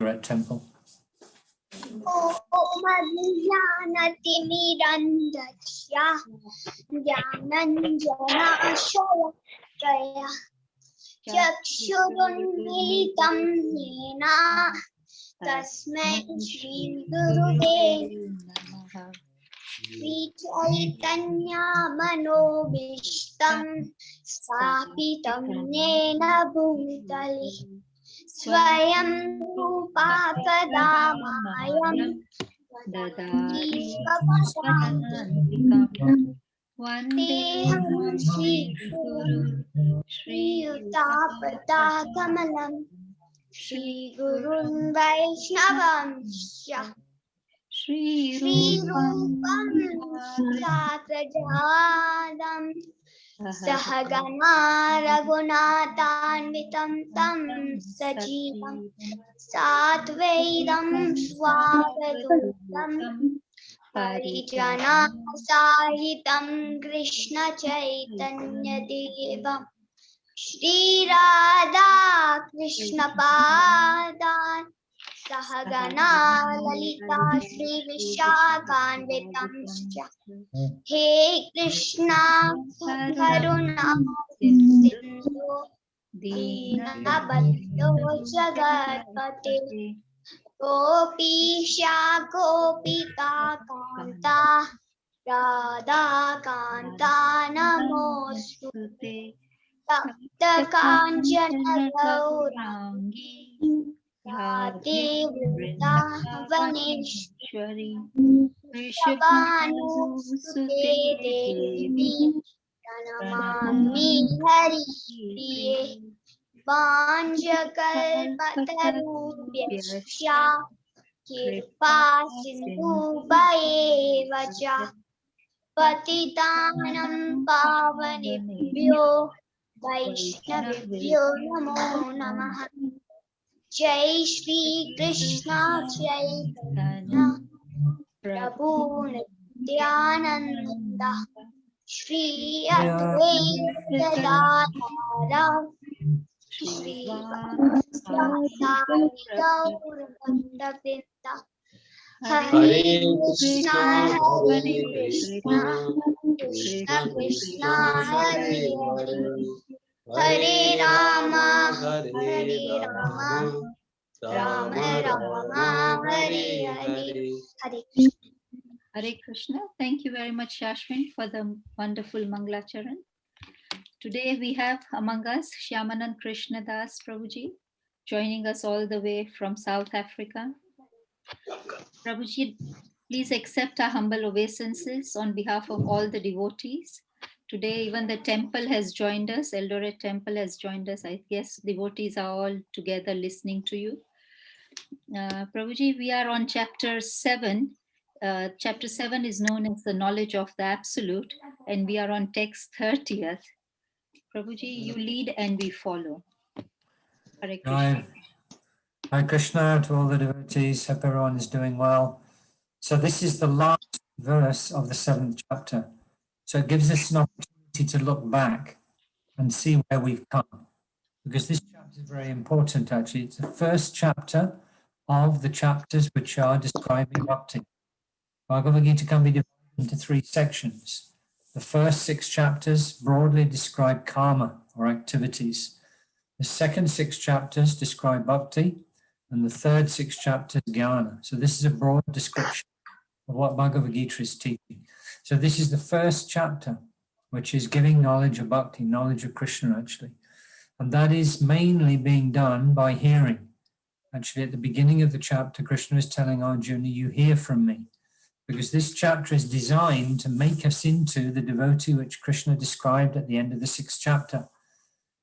at temple. Om Adnanatimirandasya Jnananjanashaya Chakshurunmilitam Yena Tasmai Shri Guruve Shri Chaitanya Manobishtam Sthapitam Yena Bhutale Swayam Rupa Kada Mayam Dadati Swapadantikam Vandeham Shri Guru Shri Utapata Kamalam Shri Gurun Vaishnavamsya Shri Rupam Satrajadam Sahagana Raghunathanvitam Tam Sajivam Satvedam Swagadutam Harijana Sahitam Krishna Chaitanya Devam Shri Radha Krishna Padan Sahagana Lalita Shri Vishakhanvitam He Krishna Karuna Sindhu Deenabandhu Jagatpate Gopisha Gopika Kanta Radha Kanta Namostute Tapta Kanchana Gaurangi Radhe Vrindavaneshwari Vrishabhanusute Devi Pranamami Hari Priye Vanjakalpatarubhyasya Kirpa Sindhuvayevacha Patitanam Pavanebhyo Vaishnavibhyo Namo Namaha Jai Shri Krishna Chaitanya Prabhu Nityananda Shri Advaita Gadadhara Shri Vasari Gaurabandavrinda Hare Krishna Hare Krishna Krishna Krishna Hare Hare Hare Rama Hare Rama Rama Rama Hare Hare Hare Krishna. Hare Krishna. Thank you very much, Shashwin, for the wonderful Mangalacharan. Today we have among us Shyamanand Krishna Das Prabhuji, joining us all the way from South Africa. Prabhuji, please accept our humble obeisances on behalf of all the devotees. Today, even the temple has joined us, Eldoret Temple has joined us. I guess devotees are all together listening to you. Prabhuji, we are on chapter 7. Chapter 7 is known as the knowledge of the absolute, and we are on text 30th. Prabhuji, you lead and we follow. Hare Krishna. Hare Krishna to all the devotees. Hope everyone is doing well. So this is the last verse of the 7th chapter. So it gives us an opportunity to look back and see where we've come. Because this chapter is very important, actually. It's the first chapter of the chapters which are describing bhakti. Bhagavad Gita can be divided into 3 sections. The first 6 chapters broadly describe karma or activities. The second 6 chapters describe bhakti, and the third 6 chapters jnana. So this is a broad description of what Bhagavad Gita is teaching. So this is the first chapter, which is giving knowledge of bhakti, knowledge of Krishna actually. And that is mainly being done by hearing. Actually, at the beginning of the chapter, Krishna is telling Arjuna, you hear from me. Because this chapter is designed to make us into the devotee which Krishna described at the end of the 6th chapter.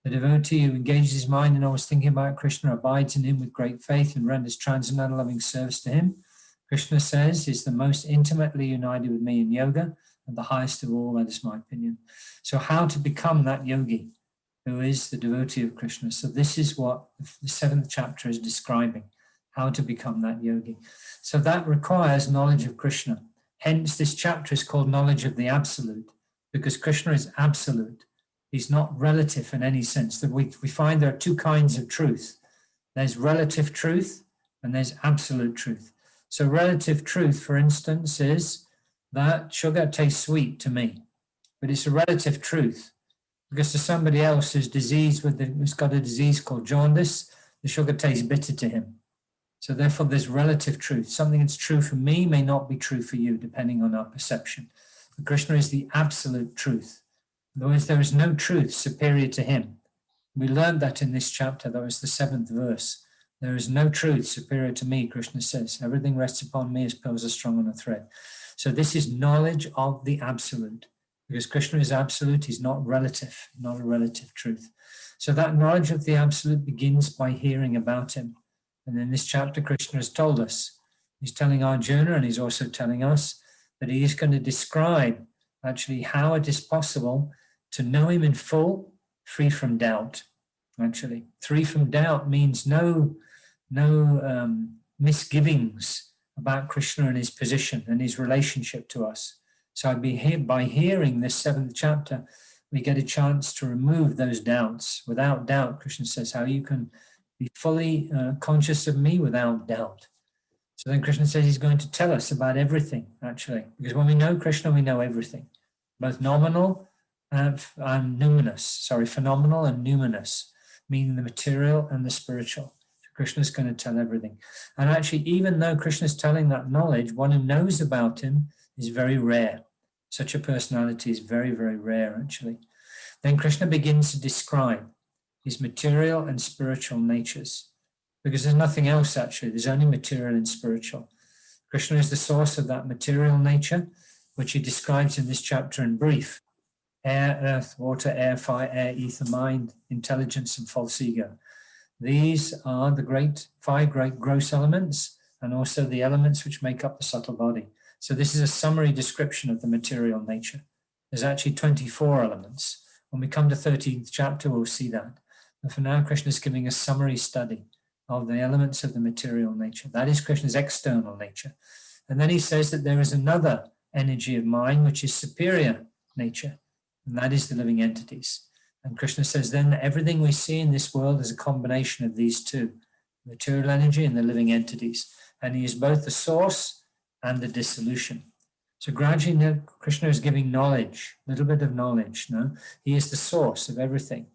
The devotee who engages his mind and always thinking about Krishna, abides in him with great faith and renders transcendental loving service to him. Krishna says is the most intimately united with me in yoga and the highest of all, that is my opinion. So how to become that yogi who is the devotee of Krishna. So this is what the 7th chapter is describing, how to become that yogi. So that requires knowledge of Krishna. Hence this chapter is called knowledge of the absolute, because Krishna is absolute. He's not relative in any sense. That we find there are 2 kinds of truth. There's relative truth and there's absolute truth. So relative truth, for instance, is that sugar tastes sweet to me, but it's a relative truth, because to somebody else who's got a disease called jaundice, the sugar tastes bitter to him. So therefore there's relative truth. Something that's true for me may not be true for you, depending on our perception. But Krishna is the absolute truth. In other words, there is no truth superior to him. We learned that in this chapter. That was the 7th verse. There is no truth superior to me, Krishna says. Everything rests upon me as pearls are strung on a thread. So this is knowledge of the absolute. Because Krishna is absolute, he's not relative, not a relative truth. So that knowledge of the absolute begins by hearing about him. And in this chapter, Krishna has told us, he's telling Arjuna, and he's also telling us that he is going to describe actually how it is possible to know him in full, free from doubt. Actually, free from doubt means no misgivings about Krishna and his position and his relationship to us. So by hearing this 7th chapter, we get a chance to remove those doubts. Without doubt, Krishna says, how you can be fully conscious of me without doubt. So then Krishna says he's going to tell us about everything, actually. Because when we know Krishna, we know everything. Both nominal and numinous. Phenomenal and numinous, meaning the material and the spiritual. So Krishna's going to tell everything. And actually, even though Krishna's telling that knowledge, one who knows about him is very rare. Such a personality is very, very rare, actually. Then Krishna begins to describe his material and spiritual natures, because there's nothing else, actually. There's only material and spiritual. Krishna is the source of that material nature, which he describes in this chapter in brief. Air, earth, water, air, fire, air, ether, mind, intelligence, and false ego. These are the 5 great gross elements, and also the elements which make up the subtle body. So this is a summary description of the material nature. There's actually 24 elements. When we come to 13th chapter, we'll see that. But for now, Krishna is giving a summary study of the elements of the material nature. That is Krishna's external nature. And then he says that there is another energy of mind, which is superior nature, and that is the living entities. And Krishna says then that everything we see in this world is a combination of these two, material energy and the living entities. And he is both the source and the dissolution. So gradually Krishna is giving knowledge, a little bit of knowledge. No? He is the source of everything.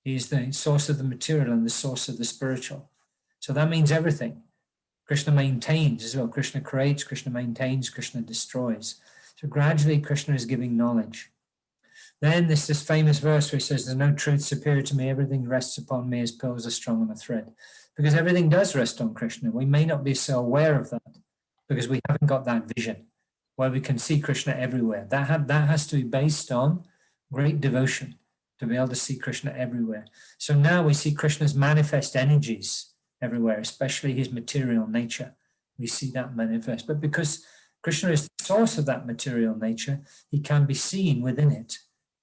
He is the source of the material and the source of the spiritual. So that means everything. Krishna maintains as well. Krishna creates, Krishna maintains, Krishna destroys. So gradually Krishna is giving knowledge. Then there's this famous verse where he says, there's no truth superior to me. Everything rests upon me as pearls are strung on a thread. Because everything does rest on Krishna. We may not be so aware of that because we haven't got that vision where we can see Krishna everywhere. That has to be based on great devotion to be able to see Krishna everywhere. So now we see Krishna's manifest energies everywhere, especially his material nature. We see that manifest. But because Krishna is the source of that material nature, he can be seen within it.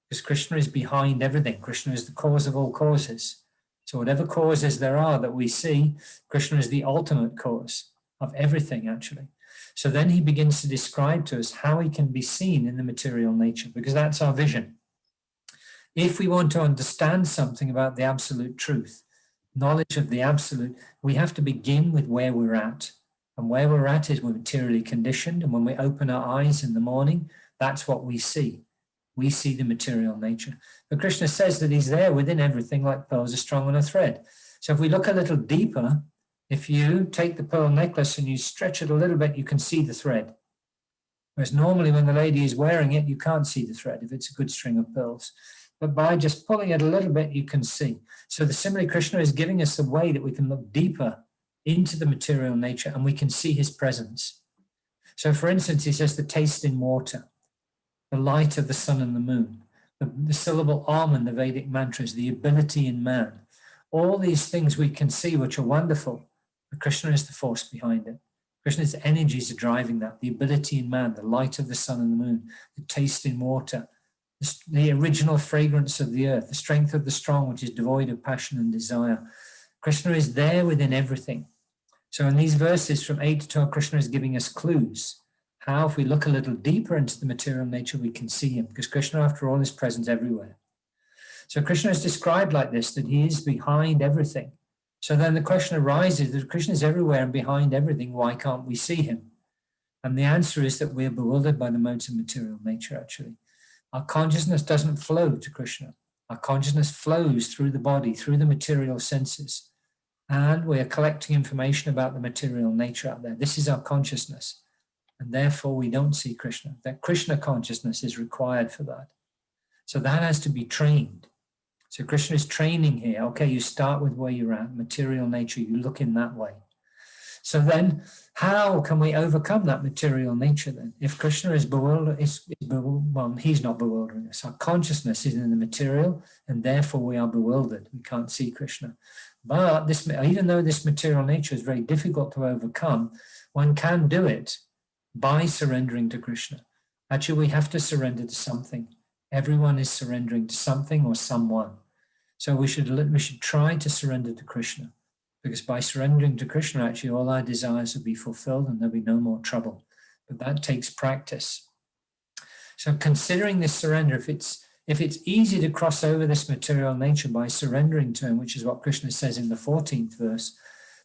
Because Krishna is behind everything. Krishna is the cause of all causes. So whatever causes there are that we see, Krishna is the ultimate cause of everything, actually. So then he begins to describe to us how he can be seen in the material nature, because that's our vision. If we want to understand something about the absolute truth, knowledge of the absolute, we have to begin with where we're at. And where we're at is we're materially conditioned. And when we open our eyes in the morning, that's what we see. We see the material nature. But Krishna says that he's there within everything like pearls are strung on a thread. So if we look a little deeper, if you take the pearl necklace and you stretch it a little bit, you can see the thread. Whereas normally when the lady is wearing it, you can't see the thread if it's a good string of pearls. But by just pulling it a little bit, you can see. So similarly, Krishna is giving us a way that we can look deeper into the material nature and we can see his presence. So for instance, he says the taste in water, the light of the sun and the moon, the syllable Om in the Vedic mantras, the ability in man. All these things we can see which are wonderful, but Krishna is the force behind it. Krishna's energies are driving that, the ability in man, the light of the sun and the moon, the taste in water, the original fragrance of the earth, the strength of the strong, which is devoid of passion and desire. Krishna is there within everything. So in these verses from 8 to 12, Krishna is giving us clues. How, if we look a little deeper into the material nature, we can see him, because Krishna, after all, is present everywhere. So Krishna is described like this, that he is behind everything. So then the question arises that Krishna is everywhere and behind everything. Why can't we see him? And the answer is that we're bewildered by the modes of material nature, actually. Our consciousness doesn't flow to Krishna. Our consciousness flows through the body, through the material senses. And we are collecting information about the material nature out there. This is our consciousness. And therefore we don't see Krishna. That Krishna consciousness is required for that. So that has to be trained. So Krishna is training here. Okay, you start with where you're at, material nature, you look in that way. So then how can we overcome that material nature then? If Krishna is bewildered, well, he's not bewildering us. Our consciousness is in the material and therefore we are bewildered. We can't see Krishna. But this, even though this material nature is very difficult to overcome, one can do it by surrendering to Krishna. Actually, we have to surrender to something. Everyone is surrendering to something or someone. So we should try to surrender to Krishna, because by surrendering to Krishna, actually all our desires will be fulfilled and there'll be no more trouble. But that takes practice. So considering this surrender, if it's easy to cross over this material nature by surrendering to him, which is what Krishna says in the 14th verse,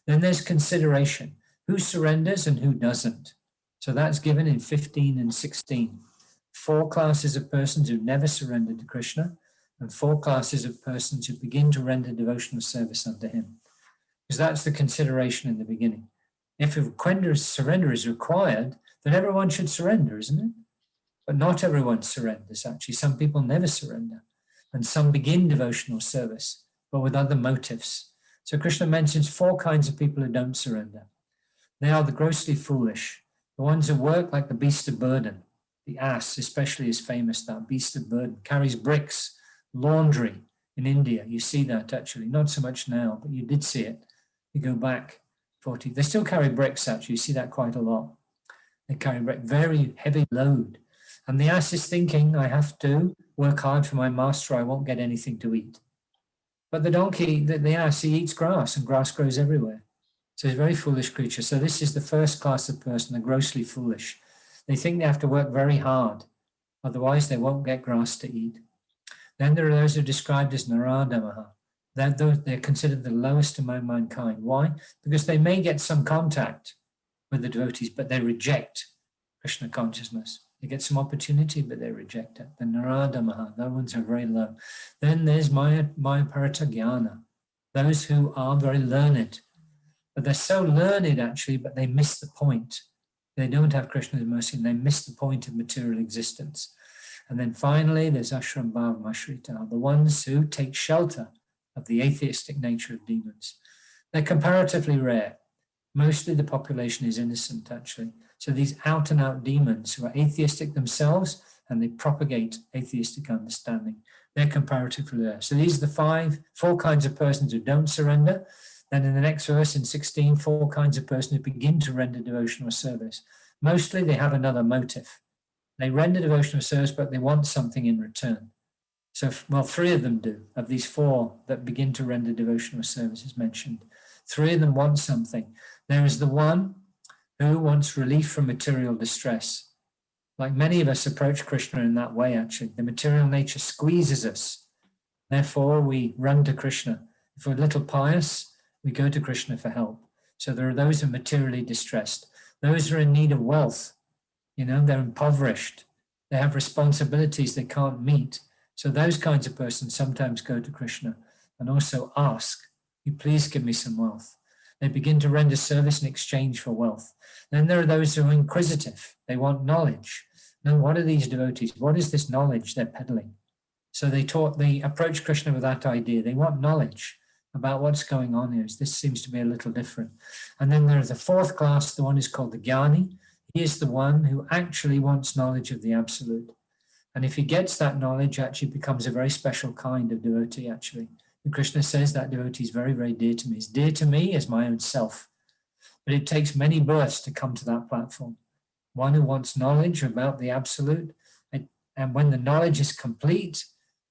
then there's consideration. Who surrenders and who doesn't? So that's given in 15 and 16. 4 classes of persons who never surrendered to Krishna, and 4 classes of persons who begin to render devotional service unto him. Because that's the consideration in the beginning. If surrender is required, then everyone should surrender, isn't it? But not everyone surrenders, actually. Some people never surrender, and some begin devotional service, but with other motives. So Krishna mentions 4 kinds of people who don't surrender. They are the grossly foolish, the ones who work like the beast of burden. The ass especially is famous, that beast of burden, carries bricks, laundry in India. You see that actually, not so much now, but you did see it. You go back 40, they still carry bricks actually, you see that quite a lot. They carry very heavy load. And the ass is thinking, I have to work hard for my master, I won't get anything to eat. But the donkey, the ass, he eats grass and grass grows everywhere. So he's a very foolish creature. So this is the first class of person, the grossly foolish. They think they have to work very hard, otherwise they won't get grass to eat. Then there are those who are described as Naradamaha. They're considered the lowest among mankind. Why? Because they may get some contact with the devotees, but they reject Krishna consciousness. They get some opportunity, but they reject it. The Naradamaha, those ones are very low. Then there's Mayaparita Jnana, those who are very learned. But they're so learned actually, but they miss the point. They don't have Krishna's mercy and they miss the point of material existence. And then finally, there's Ashram Bhava Mashrita, the ones who take shelter of the atheistic nature of demons. They're comparatively rare. Mostly the population is innocent, actually. So these out-and-out demons who are atheistic themselves and they propagate atheistic understanding, they're comparatively rare. So these are the 4 kinds of persons who don't surrender. Then in the next verse, in 16, 4 kinds of persons who begin to render devotional service. Mostly they have another motive. They render devotional service, but they want something in return. So, well, 3 of them do, of these 4 that begin to render devotional service is mentioned. 3 of them want something. There is the one who wants relief from material distress. Like many of us approach Krishna in that way, actually. The material nature squeezes us. Therefore, we run to Krishna. If we're a little pious, we go to Krishna for help. So there are those who are materially distressed. Those who are in need of wealth. They're impoverished. They have responsibilities they can't meet. So those kinds of persons sometimes go to Krishna and also ask, you please give me some wealth. They begin to render service in exchange for wealth. Then there are those who are inquisitive. They want knowledge. Now, what are these devotees? What is this knowledge they're peddling? So they approach Krishna with that idea. They want knowledge about what's going on here. This seems to be a little different. And then there's the 4th class, the one who's called the Jnani. He is the one who actually wants knowledge of the Absolute. And if he gets that knowledge, actually becomes a very special kind of devotee, actually. And Krishna says that devotee is very, very dear to me. It's dear to me as my own self. But it takes many births to come to that platform. One who wants knowledge about the Absolute. And when the knowledge is complete,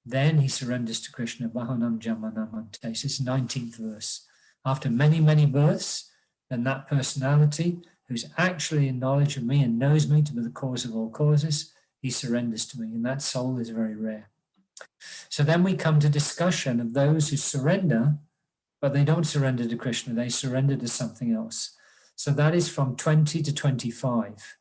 then he surrenders to Krishna. Bahunam Jamanamante. This is 19th verse. After many, many births, then that personality who's actually in knowledge of me and knows me to be the cause of all causes, he surrenders to me. And that soul is very rare. So then we come to discussion of those who surrender but they don't surrender to Krishna, they surrender to something else. So that is from 20 to 25.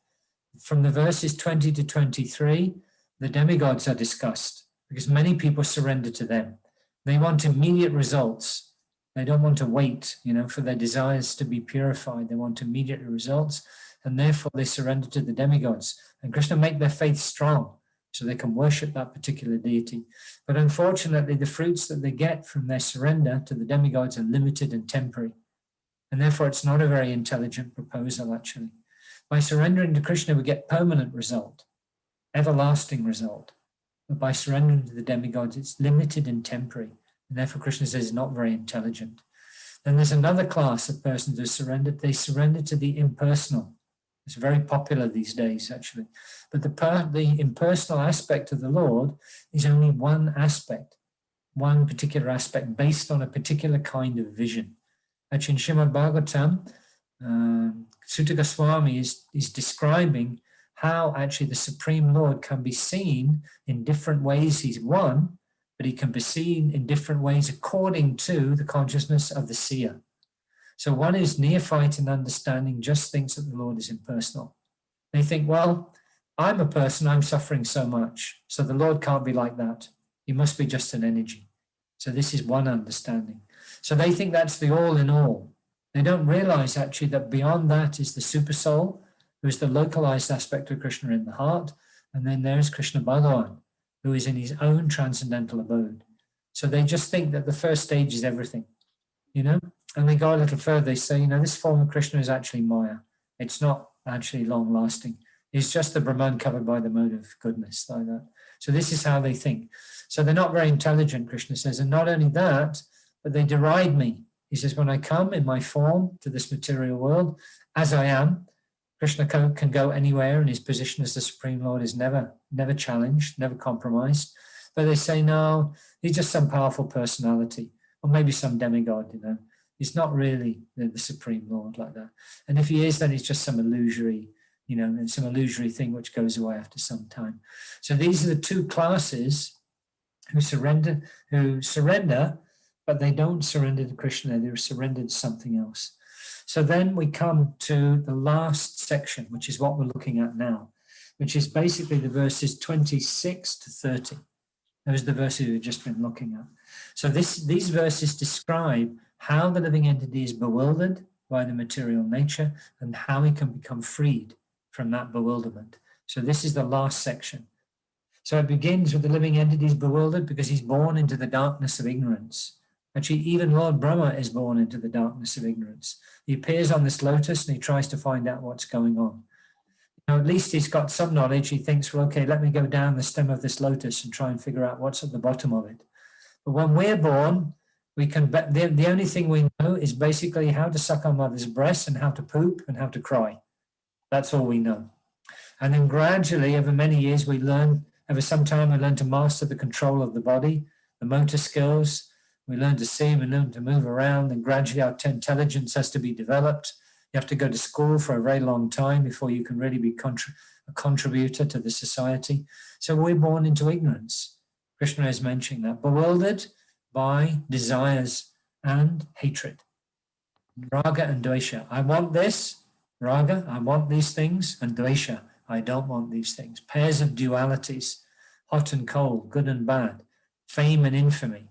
From the verses 20 to 23, the demigods are discussed because many people surrender to them. They want immediate results. They don't want to wait, for their desires to be purified. They want immediate results, and therefore they surrender to the demigods. And Krishna make their faith strong so they can worship that particular deity. But unfortunately, the fruits that they get from their surrender to the demigods are limited and temporary. And therefore, it's not a very intelligent proposal, actually. By surrendering to Krishna, we get permanent result, everlasting result. But by surrendering to the demigods, it's limited and temporary. And therefore, Krishna says it's not very intelligent. Then there's another class of persons who surrendered. They surrender to the impersonal. It's very popular these days, actually. But the impersonal aspect of the Lord is only one aspect, one particular aspect based on a particular kind of vision. Actually, in Srimad Bhagavatam, Sutta Goswami is describing how actually the Supreme Lord can be seen in different ways. He's one, but he can be seen in different ways according to the consciousness of the seer. So one is neophyte in understanding, just thinks that the Lord is impersonal. They think, well, I'm a person, I'm suffering so much, so the Lord can't be like that. He must be just an energy. So this is one understanding. So they think that's the all in all. They don't realize actually that beyond that is the super soul, who is the localized aspect of Krishna in the heart. And then there's Krishna Bhagavan, who is in his own transcendental abode. So they just think that the first stage is everything, and they go a little further. They say, this form of Krishna is actually Maya. It's not actually long lasting. It's just the Brahman covered by the mode of goodness, like that. So this is how they think. So they're not very intelligent, Krishna says. And not only that, but they deride me. He says, when I come in my form to this material world, as I am, Krishna can go anywhere, and his position as the Supreme Lord is never challenged, never compromised. But they say, no, he's just some powerful personality, or maybe some demigod, He's not really the Supreme Lord like that. And if he is, then he's just some illusory, some illusory thing which goes away after some time. So these are the two classes who surrender, but they don't surrender to Krishna, they're surrendered to something else. So then we come to the last section, which is what we're looking at now, which is basically the verses 26 to 30. Those are the verses we've just been looking at. So these verses describe how the living entity is bewildered by the material nature and how he can become freed from that bewilderment. So this is the last section. So it begins with the living entity is bewildered because he's born into the darkness of ignorance. Actually, even Lord Brahma is born into the darkness of ignorance. He appears on this lotus and he tries to find out what's going on. At least he's got some knowledge. He thinks, well, okay, let me go down the stem of this lotus and try and figure out what's at the bottom of it. But when we're born, the only thing we know is basically how to suck our mother's breast and how to poop and how to cry. That's all we know. And then gradually, over many years, over some time, we learn to master the control of the body, the motor skills. We learn to see, we learn to move around, and gradually our intelligence has to be developed. You have to go to school for a very long time before you can really be a contributor to the society. So we're born into ignorance. Krishna is mentioning that. Bewildered by desires and hatred. Raga and Dvesha. I want this, Raga, I want these things, and Dvesha, I don't want these things. Pairs of dualities, hot and cold, good and bad, fame and infamy.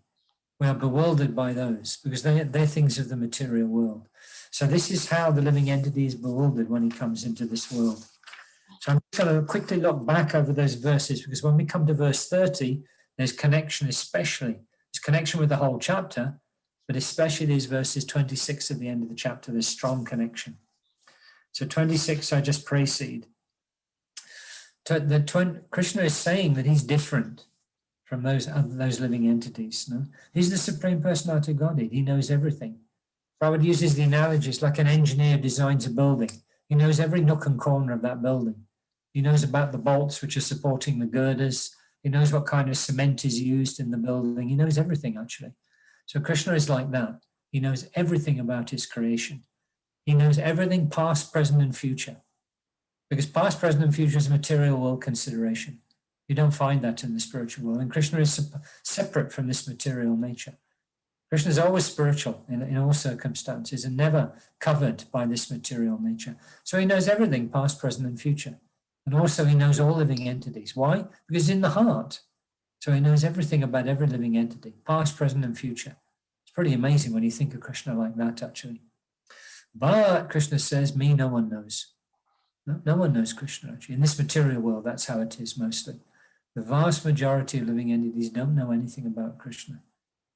We are bewildered by those because they're things of the material world. So this is how the living entity is bewildered when he comes into this world. So I'm just going to quickly look back over those verses because when we come to verse 30, there's connection especially. There's connection with the whole chapter, but especially these verses 26 at the end of the chapter, there's strong connection. So 26, I just precede. Krishna is saying that he's different from those living entities. No? He's the Supreme Personality of Godhead. He knows everything. Prabhupada uses the analogies like an engineer designs a building. He knows every nook and corner of that building. He knows about the bolts which are supporting the girders. He knows what kind of cement is used in the building. He knows everything, actually. So Krishna is like that. He knows everything about his creation. He knows everything past, present, and future. Because past, present, and future is a material world consideration. You don't find that in the spiritual world. And Krishna is separate from this material nature. Krishna is always spiritual in all circumstances and never covered by this material nature. So he knows everything, past, present, and future. And also he knows all living entities. Why? Because he's in the heart. So he knows everything about every living entity, past, present, and future. It's pretty amazing when you think of Krishna like that, actually. But Krishna says, me, no one knows. No one knows Krishna, actually. In this material world, that's how it is mostly. The vast majority of living entities don't know anything about Krishna.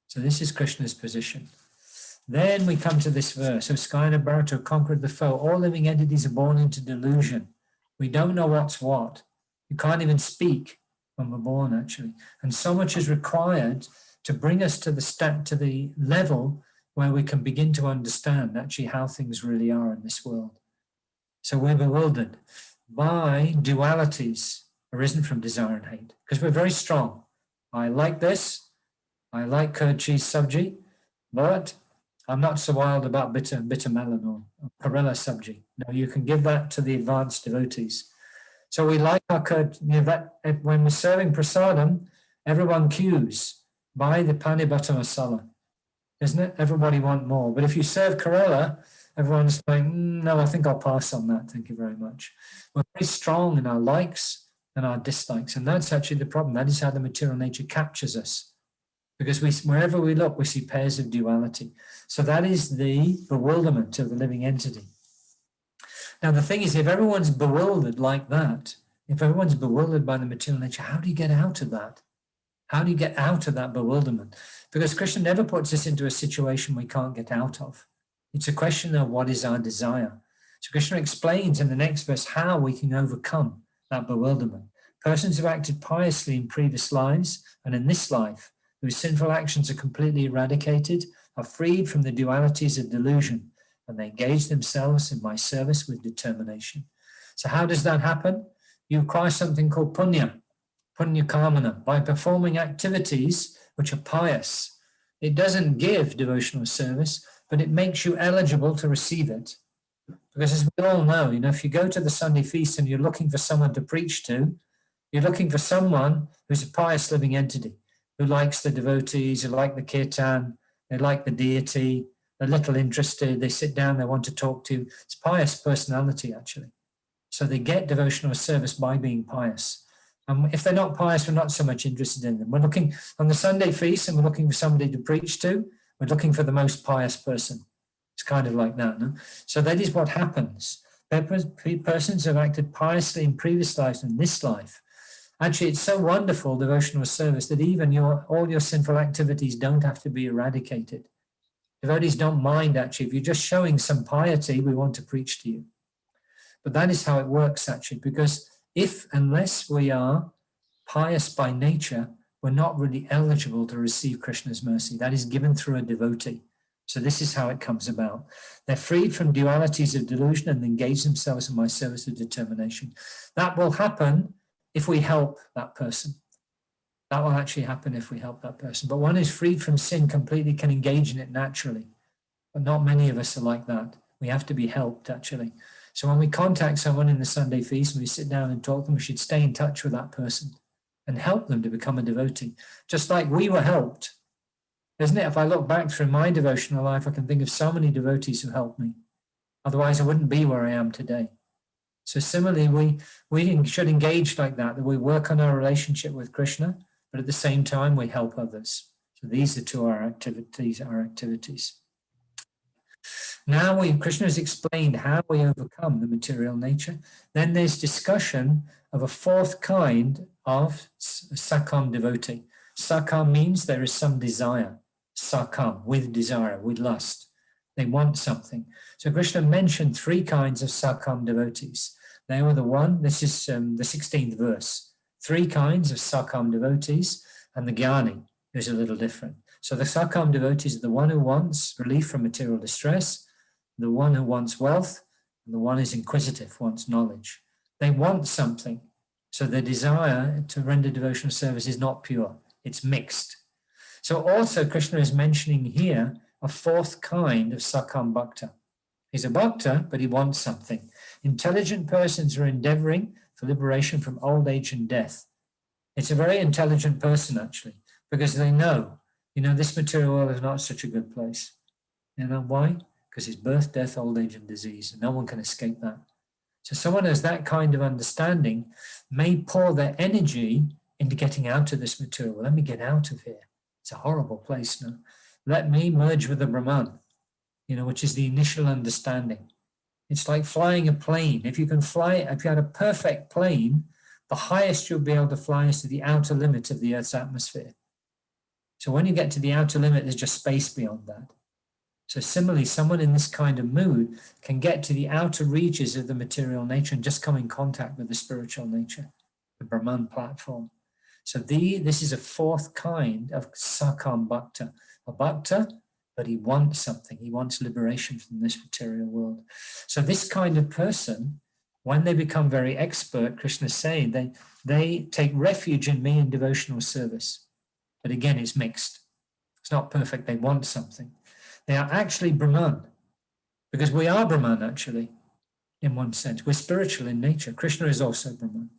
So this is Krishna's position. Then we come to this verse. So Skyna Bharata conquered the foe. All living entities are born into delusion. We don't know what's what. You can't even speak when we're born, actually. And so much is required to bring us to the level where we can begin to understand actually how things really are in this world. So we're bewildered by dualities arisen from desire and hate, because we're very strong. I like this. I like curd cheese sabji, but I'm not so wild about bitter melon or perilla sabji. No, you can give that to the advanced devotees. So we like our curd, when we're serving prasadam, everyone queues, buy the pani butter masala, isn't it? Everybody want more. But if you serve Kerala, everyone's like, no, I think I'll pass on that. Thank you very much. We're very strong in our likes and our dislikes. And that's actually the problem. That is how the material nature captures us. Because wherever we look, we see pairs of duality. So that is the bewilderment of the living entity. Now, the thing is, if everyone's bewildered like that, if everyone's bewildered by the material nature, how do you get out of that? How do you get out of that bewilderment? Because Krishna never puts us into a situation we can't get out of. It's a question of what is our desire. So Krishna explains in the next verse how we can overcome that bewilderment. Persons who acted piously in previous lives and in this life, whose sinful actions are completely eradicated, are freed from the dualities of delusion, and they engage themselves in my service with determination. So how does that happen? You acquire something called punya kamana, by performing activities which are pious. It doesn't give devotional service, but it makes you eligible to receive it. Because as we all know, if you go to the Sunday feast and you're looking for someone to preach to, you're looking for someone who's a pious living entity, who likes the devotees, who like the kirtan, they like the deity, they're little interested, they sit down, they want to talk to. It's pious personality, actually. So they get devotional service by being pious. And if they're not pious, we're not so much interested in them. We're looking on the Sunday feast and we're looking for somebody to preach to. We're looking for the most pious person. It's kind of like that, no? So that is what happens. Persons have acted piously in previous lives and this life. Actually, it's so wonderful, devotional service, that even all your sinful activities don't have to be eradicated. Devotees don't mind, actually. If you're just showing some piety, we want to preach to you. But that is how it works, actually, because unless we are pious by nature, we're not really eligible to receive Krishna's mercy. That is given through a devotee. So this is how it comes about. They're freed from dualities of delusion and engage themselves in my service of determination. That will happen if we help that person. That will actually happen if we help that person. But one who's freed from sin completely can engage in it naturally. But not many of us are like that. We have to be helped, actually. So when we contact someone in the Sunday feast and we sit down and talk to them, we should stay in touch with that person and help them to become a devotee, just like we were helped. Isn't it? If I look back through my devotional life, I can think of so many devotees who helped me. Otherwise, I wouldn't be where I am today. So similarly, we should engage like that we work on our relationship with Krishna, but at the same time, we help others. So these are two our activities. Now Krishna has explained how we overcome the material nature. Then there's discussion of a fourth kind of sakam devotee. Sakam means there is some desire. Sakam, with desire, with lust. They want something. So Krishna mentioned three kinds of sakam devotees. They were this is the 16th verse. Three kinds of sakam devotees, and the jnani is a little different. So the sakam devotees are the one who wants relief from material distress, the one who wants wealth, and the one who's inquisitive, wants knowledge. They want something. So their desire to render devotional service is not pure. It's mixed. So also Krishna is mentioning here a fourth kind of sakam bhakta. He's a bhakta, but he wants something. Intelligent persons are endeavoring for liberation from old age and death. It's a very intelligent person, actually, because they know You know, this material world is not such a good place. You know why? Because it's birth, death, old age, and disease, and no one can escape that. So someone who has that kind of understanding may pour their energy into getting out of this material. Let me get out of here. It's a horrible place now. Let me merge with the Brahman, you know, which is the initial understanding. It's like flying a plane. If you can fly, if you had a perfect plane, the highest you'll be able to fly is to the outer limit of the Earth's atmosphere. So when you get to the outer limit, there's just space beyond that. So similarly, someone in this kind of mood can get to the outer reaches of the material nature and just come in contact with the spiritual nature, the Brahman platform. So this is a fourth kind of Sakam Bhakta. A Bhakta, but he wants something. He wants liberation from this material world. So this kind of person, when they become very expert, Krishna is saying, they take refuge in me in devotional service. But again, it's mixed. It's not perfect. They want something. They are actually Brahman, because we are Brahman, actually, in one sense. We're spiritual in nature. Krishna is also Brahman.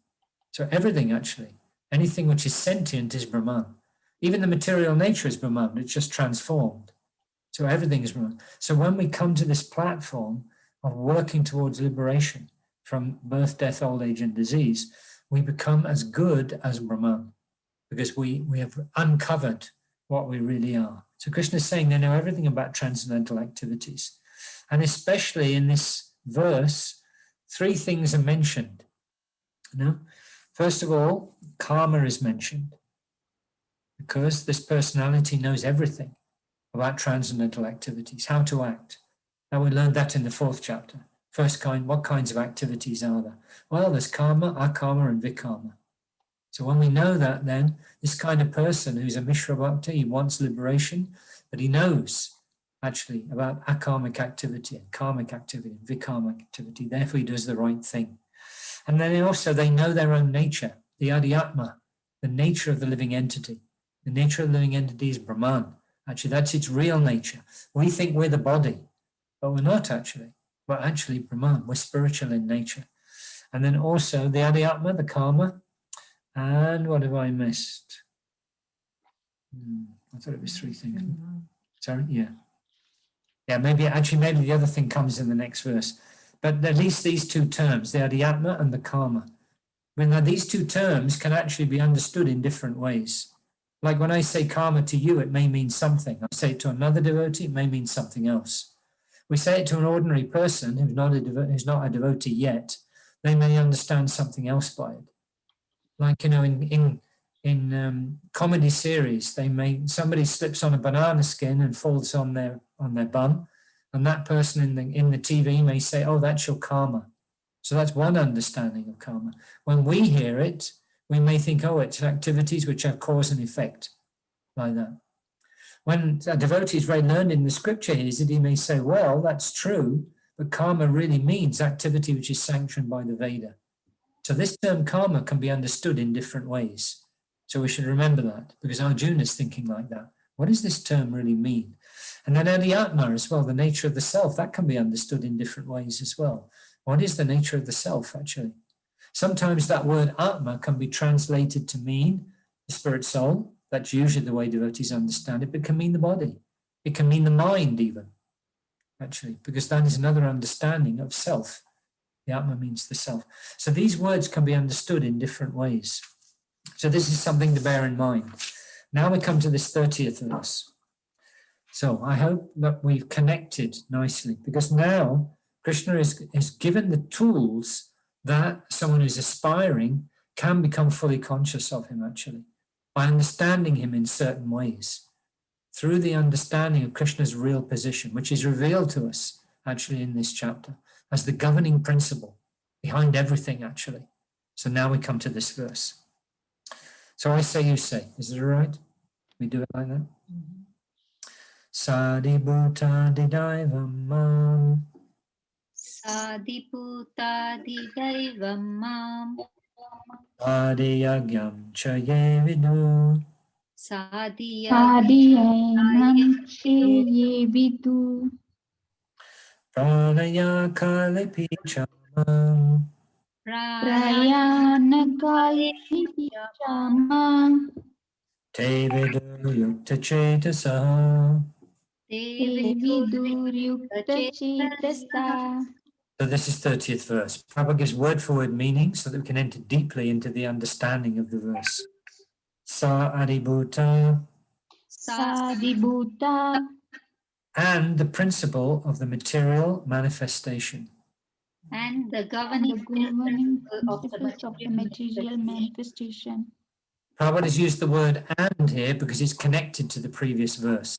So everything, actually, anything which is sentient is Brahman. Even the material nature is Brahman. It's just transformed. So everything is Brahman. So when we come to this platform of working towards liberation from birth, death, old age, and disease, we become as good as Brahman, because we have uncovered what we really are. So Krishna is saying they know everything about transcendental activities. And especially in this verse, three things are mentioned. You know? First of all, karma is mentioned, because this personality knows everything about transcendental activities, how to act. Now we learned that in the fourth chapter. First kind, what kinds of activities are there? Well, there's karma, akarma, and vikarma. So when we know that, then this kind of person who's a Mishra Bhakta, he wants liberation, but he knows actually about akarmic activity and karmic activity and vikarmic activity. Therefore, he does the right thing. And then also they know their own nature, the adhyatma, the nature of the living entity. The nature of the living entity is Brahman. Actually, that's its real nature. We think we're the body, but we're not actually. We're actually Brahman. We're spiritual in nature. And then also the adhyatma, the karma. And what have I missed? I thought it was three things. Sorry, yeah. Yeah, maybe the other thing comes in the next verse. But at least these two terms, the adhyatma and the karma. Now these two terms can actually be understood in different ways. Like when I say karma to you, it may mean something. I say it to another devotee, it may mean something else. We say it to an ordinary person who's not a devotee yet, they may understand something else by it. Like, you know, in comedy series, somebody slips on a banana skin and falls on their bum, and that person in the TV may say, "Oh, that's your karma." So that's one understanding of karma. When we hear it, we may think, "Oh, it's activities which have cause and effect," like that. When a devotee is very learned in the scripture hears it, he may say, "Well, that's true, but karma really means activity which is sanctioned by the Veda." So this term karma can be understood in different ways. So we should remember that, because Arjuna is thinking like that. What does this term really mean? And then adhyatma as well, the nature of the self, that can be understood in different ways as well. What is the nature of the self, actually? Sometimes that word atma can be translated to mean the spirit soul. That's usually the way devotees understand it, but it can mean the body. It can mean the mind even, actually, because that is another understanding of self. The Atma means the self. So these words can be understood in different ways. So this is something to bear in mind. Now we come to this 30th verse. So I hope that we've connected nicely, because now Krishna is given the tools that someone who's aspiring can become fully conscious of him, actually, by understanding him in certain ways, through the understanding of Krishna's real position, which is revealed to us actually in this chapter as the governing principle behind everything, actually. So now we come to this verse. So I say, you say. Is it all right? We do it like that? Sadibhuta didaivam mam. Sadiputta didaivam mam. Adiyagyam chaye vidu. Adiyainam sheye vidu. Pranaya kalipi chamam. Prayana kalipi chamam. Te viduryukta chetasaha. Te viduryukta chetasa. So this is 30th verse. Prabhupada gives word for word meaning so that we can enter deeply into the understanding of the verse. Sa adibhuta, Sadibhuta. and the principle of the material manifestation. and the The governing governing principle of the principles of the material manifestation. Prabhupada has used the word and here because it's connected to the previous verse.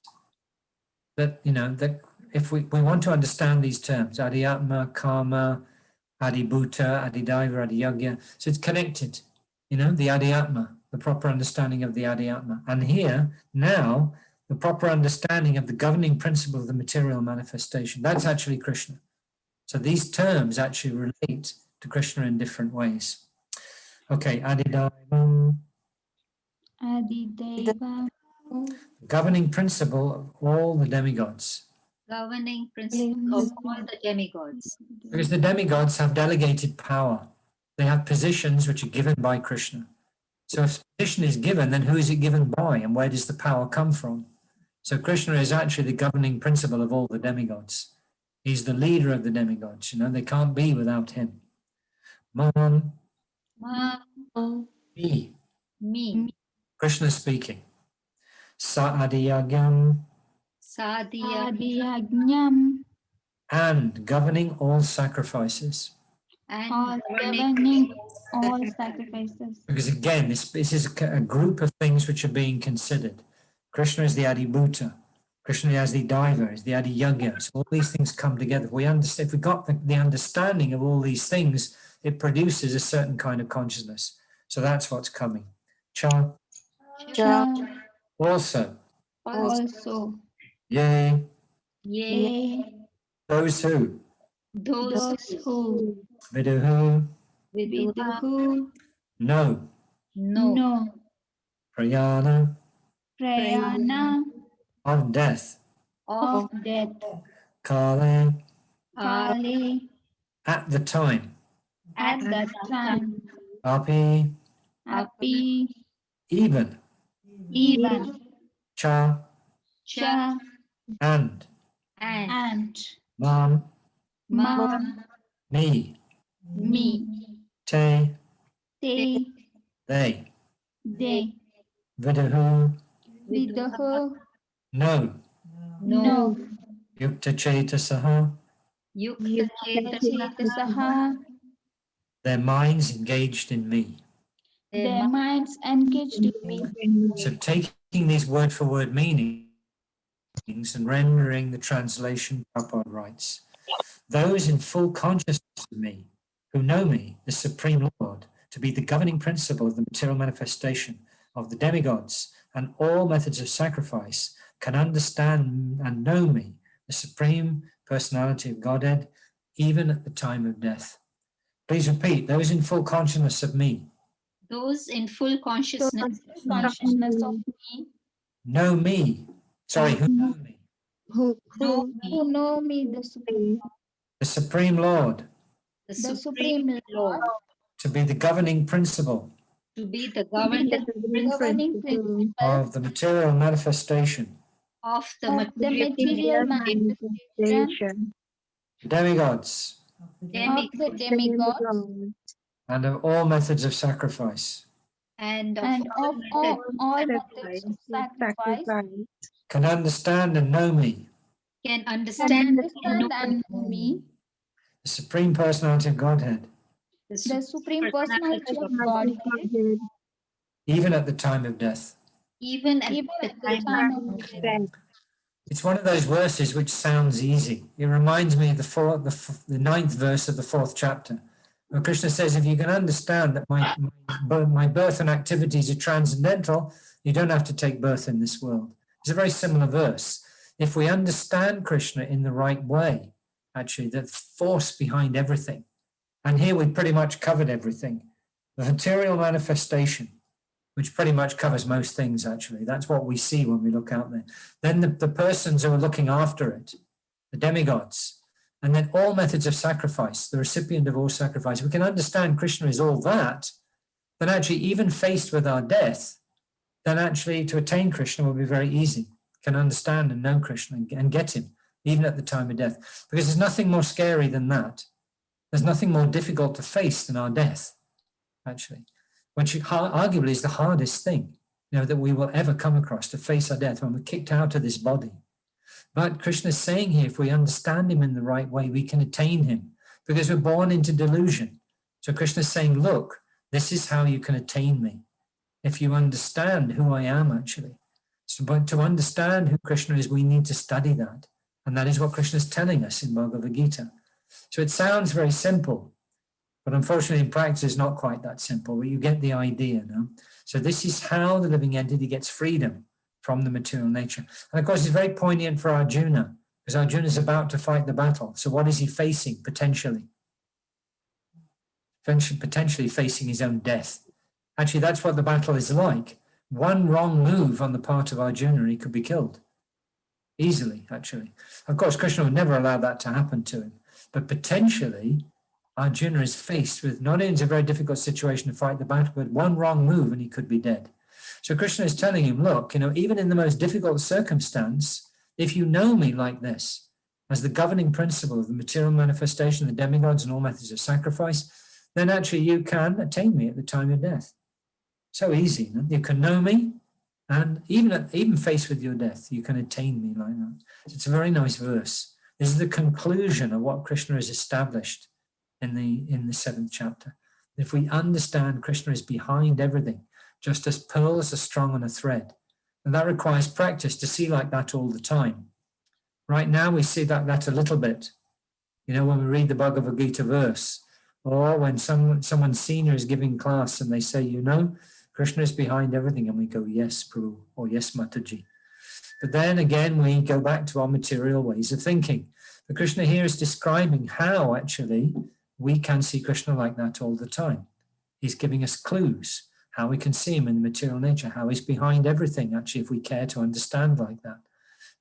That, you know, that if we want to understand these terms, adhyatma, karma, adibhuta, adidaiva, adiyagya, so it's connected, you know, the adhyatma, the proper understanding of the adhyatma. And here, now, the proper understanding of the governing principle of the material manifestation. That's actually Krishna. So these terms actually relate to Krishna in different ways. Okay, adidaivam, Adideva. governing principle of all the demigods. governing principle of all the demigods. Because the demigods have delegated power. They have positions which are given by Krishna. So if position is given, then who is it given by and where does the power come from? So Krishna is actually the governing principle of all the demigods. He's the leader of the demigods, you know, they can't be without him. Man, Ma, me, me, Krishna speaking. Sa adiyagyam, sadhya, Adiyajnam. and governing all sacrifices. and All governing governing all sacrifices. Because again, this is a group of things which are being considered. Krishna is the Adibhuta. Krishna is the Diver, is the Adiyagya. So all these things come together. We understand, if we got the understanding of all these things, it produces a certain kind of consciousness. So that's what's coming. Cha, Cha. also, Also. yea, Yea, those who, those Who. viduhu, Viduhu. know, know, prayana, Prayana. of death, of Death. kale, Kali. at the time, At that time. api, Api. even, Even. cha, Cha. and, And. mam, Mam. me, Me. te, Te. they, They. viduhu, Viduhu. no, No. yukta chetasaha, yukta Chetasaha. their minds engaged in me. Their minds engaged in me. So taking these word for word meanings and rendering the translation, Prabhupada writes, those in full consciousness of me, who know me, the Supreme Lord, to be the governing principle of the material manifestation of the demigods and all methods of sacrifice, can understand and know me, the Supreme Personality of Godhead, even at the time of death. Please repeat, those in full consciousness of me, those in full consciousness of me, Consciousness of me. know me, sorry, who know me, know me, Who know me, the the Supreme Lord, the Supreme Supreme Lord, to be the governing principle to be the to be governing the governing principle of the material manifestation, of the of the material manifestation demigods, of the demigods and of all methods of sacrifice, and of and all of methods all methods of sacrifice, can understand and know me, can can understand and know understand and know me, the Supreme Personality of Godhead, the the Supreme Personality of Godhead, even at the time of death. even at even the at the time time of of death. It's one of those verses which sounds easy. It reminds me of the ninth verse of the fourth chapter, where Krishna says, if you can understand that my birth and activities are transcendental, you don't have to take birth in this world. It's a very similar verse. If we understand Krishna in the right way, actually, the force behind everything, and here we pretty much covered everything, the material manifestation, which pretty much covers most things, actually. That's what we see when we look out there. Then the persons who are looking after it, the demigods, and then all methods of sacrifice, the recipient of all sacrifice. We can understand Krishna is all that, then actually, even faced with our death, then actually to attain Krishna will be very easy. Can understand and know Krishna and get him, even at the time of death. Because there's nothing more scary than that. There's nothing more difficult to face than our death, actually. Which arguably is the hardest thing, that we will ever come across, to face our death when we're kicked out of this body. But Krishna is saying here, if we understand him in the right way, we can attain him, because we're born into delusion. So Krishna is saying, look, this is how you can attain me, if you understand who I am, actually. So, but to understand who Krishna is, we need to study that. And that is what Krishna is telling us in Bhagavad Gita. So it sounds very simple, but unfortunately in practice it's not quite that simple, but you get the idea now. So this is how the living entity gets freedom from the material nature. And of course it's very poignant for Arjuna, because Arjuna is about to fight the battle. So what is he facing potentially? Potentially facing his own death. Actually, that's what the battle is like. One wrong move on the part of Arjuna and he could be killed. Easily, actually. Of course, Krishna would never allow that to happen to him. But potentially, Arjuna is faced with not only a very difficult situation to fight the battle, but one wrong move and he could be dead. So Krishna is telling him, look, even in the most difficult circumstance, if you know me like this, as the governing principle of the material manifestation, the demigods and all methods of sacrifice, then actually you can attain me at the time of death. So easy. No? You can know me, and even faced with your death, you can attain me like that. So it's a very nice verse. This is the conclusion of what Krishna has established in the 7th chapter. If we understand Krishna is behind everything, just as pearls are strung on a thread, and that requires practice to see like that all the time. Right now we see that a little bit, when we read the Bhagavad Gita verse, or when someone senior is giving class and they say, Krishna is behind everything, and we go, yes, Prabhu, or yes, Mataji. But then again, we go back to our material ways of thinking. But Krishna here is describing how actually we can see Krishna like that all the time. He's giving us clues, how we can see him in the material nature, how he's behind everything, actually, if we care to understand like that.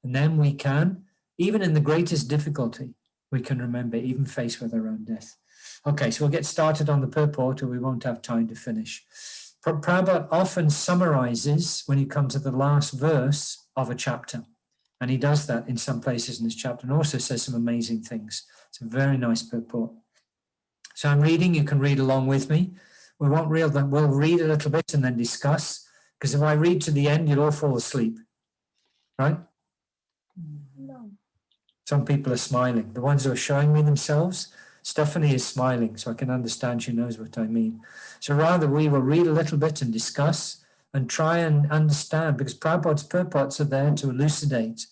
And then we can, even in the greatest difficulty, we can remember, even faced with our own death. Okay, so we'll get started on the purport, or we won't have time to finish. Prabhupada often summarizes when you come to the last verse of a chapter, and he does that in some places in this chapter, and also says some amazing things. It's a very nice purport. So I'm reading, you can read along with me. We'll read a little bit and then discuss, because if I read to the end, you'll all fall asleep, right? No. Some people are smiling. The ones who are showing me themselves, Stephanie is smiling, so I can understand she knows what I mean. So rather, we will read a little bit and discuss and try and understand, because Prabhupada's purports are there to elucidate so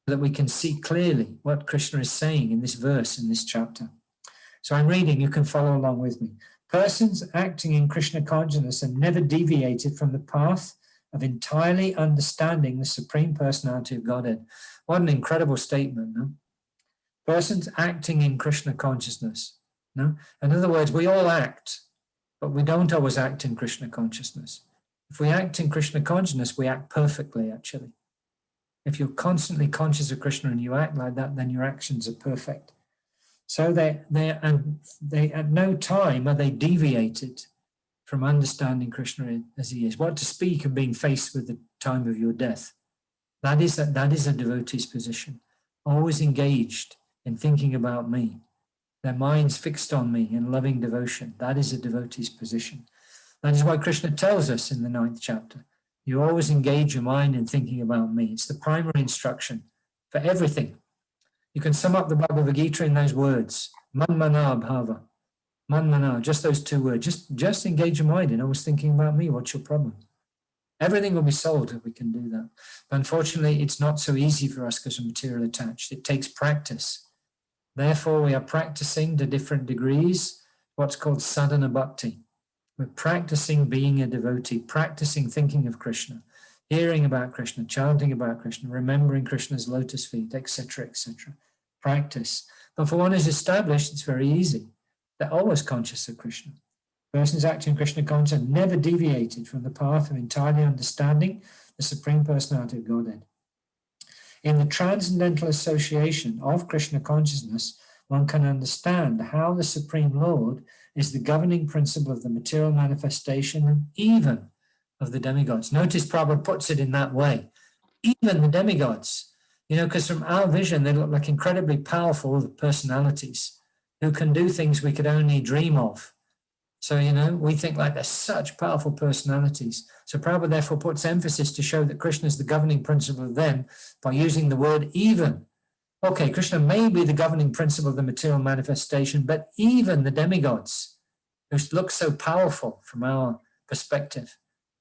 that we can see clearly what Krishna is saying in this verse, in this chapter. So I'm reading, you can follow along with me. Persons acting in Krishna consciousness have never deviated from the path of entirely understanding the Supreme Personality of Godhead. What an incredible statement, no? Persons acting in Krishna consciousness. No? In other words, we all act, but we don't always act in Krishna consciousness. If we act in Krishna consciousness, we act perfectly, actually. If you're constantly conscious of Krishna and you act like that, then your actions are perfect. So they at no time are they deviated from understanding Krishna as he is. What to speak of being faced with the time of your death. That is a devotee's position. Always engaged in thinking about me. Their minds fixed on me in loving devotion. That is a devotee's position. That is why Krishna tells us in the 9th chapter, you always engage your mind in thinking about me. It's the primary instruction for everything. You can sum up the Bhagavad Gita in those words, manmana bhava. Manmana, just those 2 words. Just engage your mind in always thinking about me. What's your problem? Everything will be solved if we can do that. But unfortunately, it's not so easy for us because of material attached. It takes practice. Therefore, we are practicing to different degrees what's called sadhana bhakti. We're practicing being a devotee, practicing thinking of Krishna, hearing about Krishna, chanting about Krishna, remembering Krishna's lotus feet, etc., etc. Practice. But for one who's established, it's very easy. They're always conscious of Krishna. Persons acting in Krishna consciousness have never deviated from the path of entirely understanding the Supreme Personality of Godhead. In the transcendental association of Krishna consciousness, one can understand how the Supreme Lord is the governing principle of the material manifestation and even of the demigods. Notice Prabhupada puts it in that way. Even the demigods, because from our vision, they look like incredibly powerful personalities who can do things we could only dream of. So, we think like they're such powerful personalities. So Prabhupada therefore puts emphasis to show that Krishna is the governing principle of them by using the word even. Okay, Krishna may be the governing principle of the material manifestation, but even the demigods, who look so powerful from our perspective.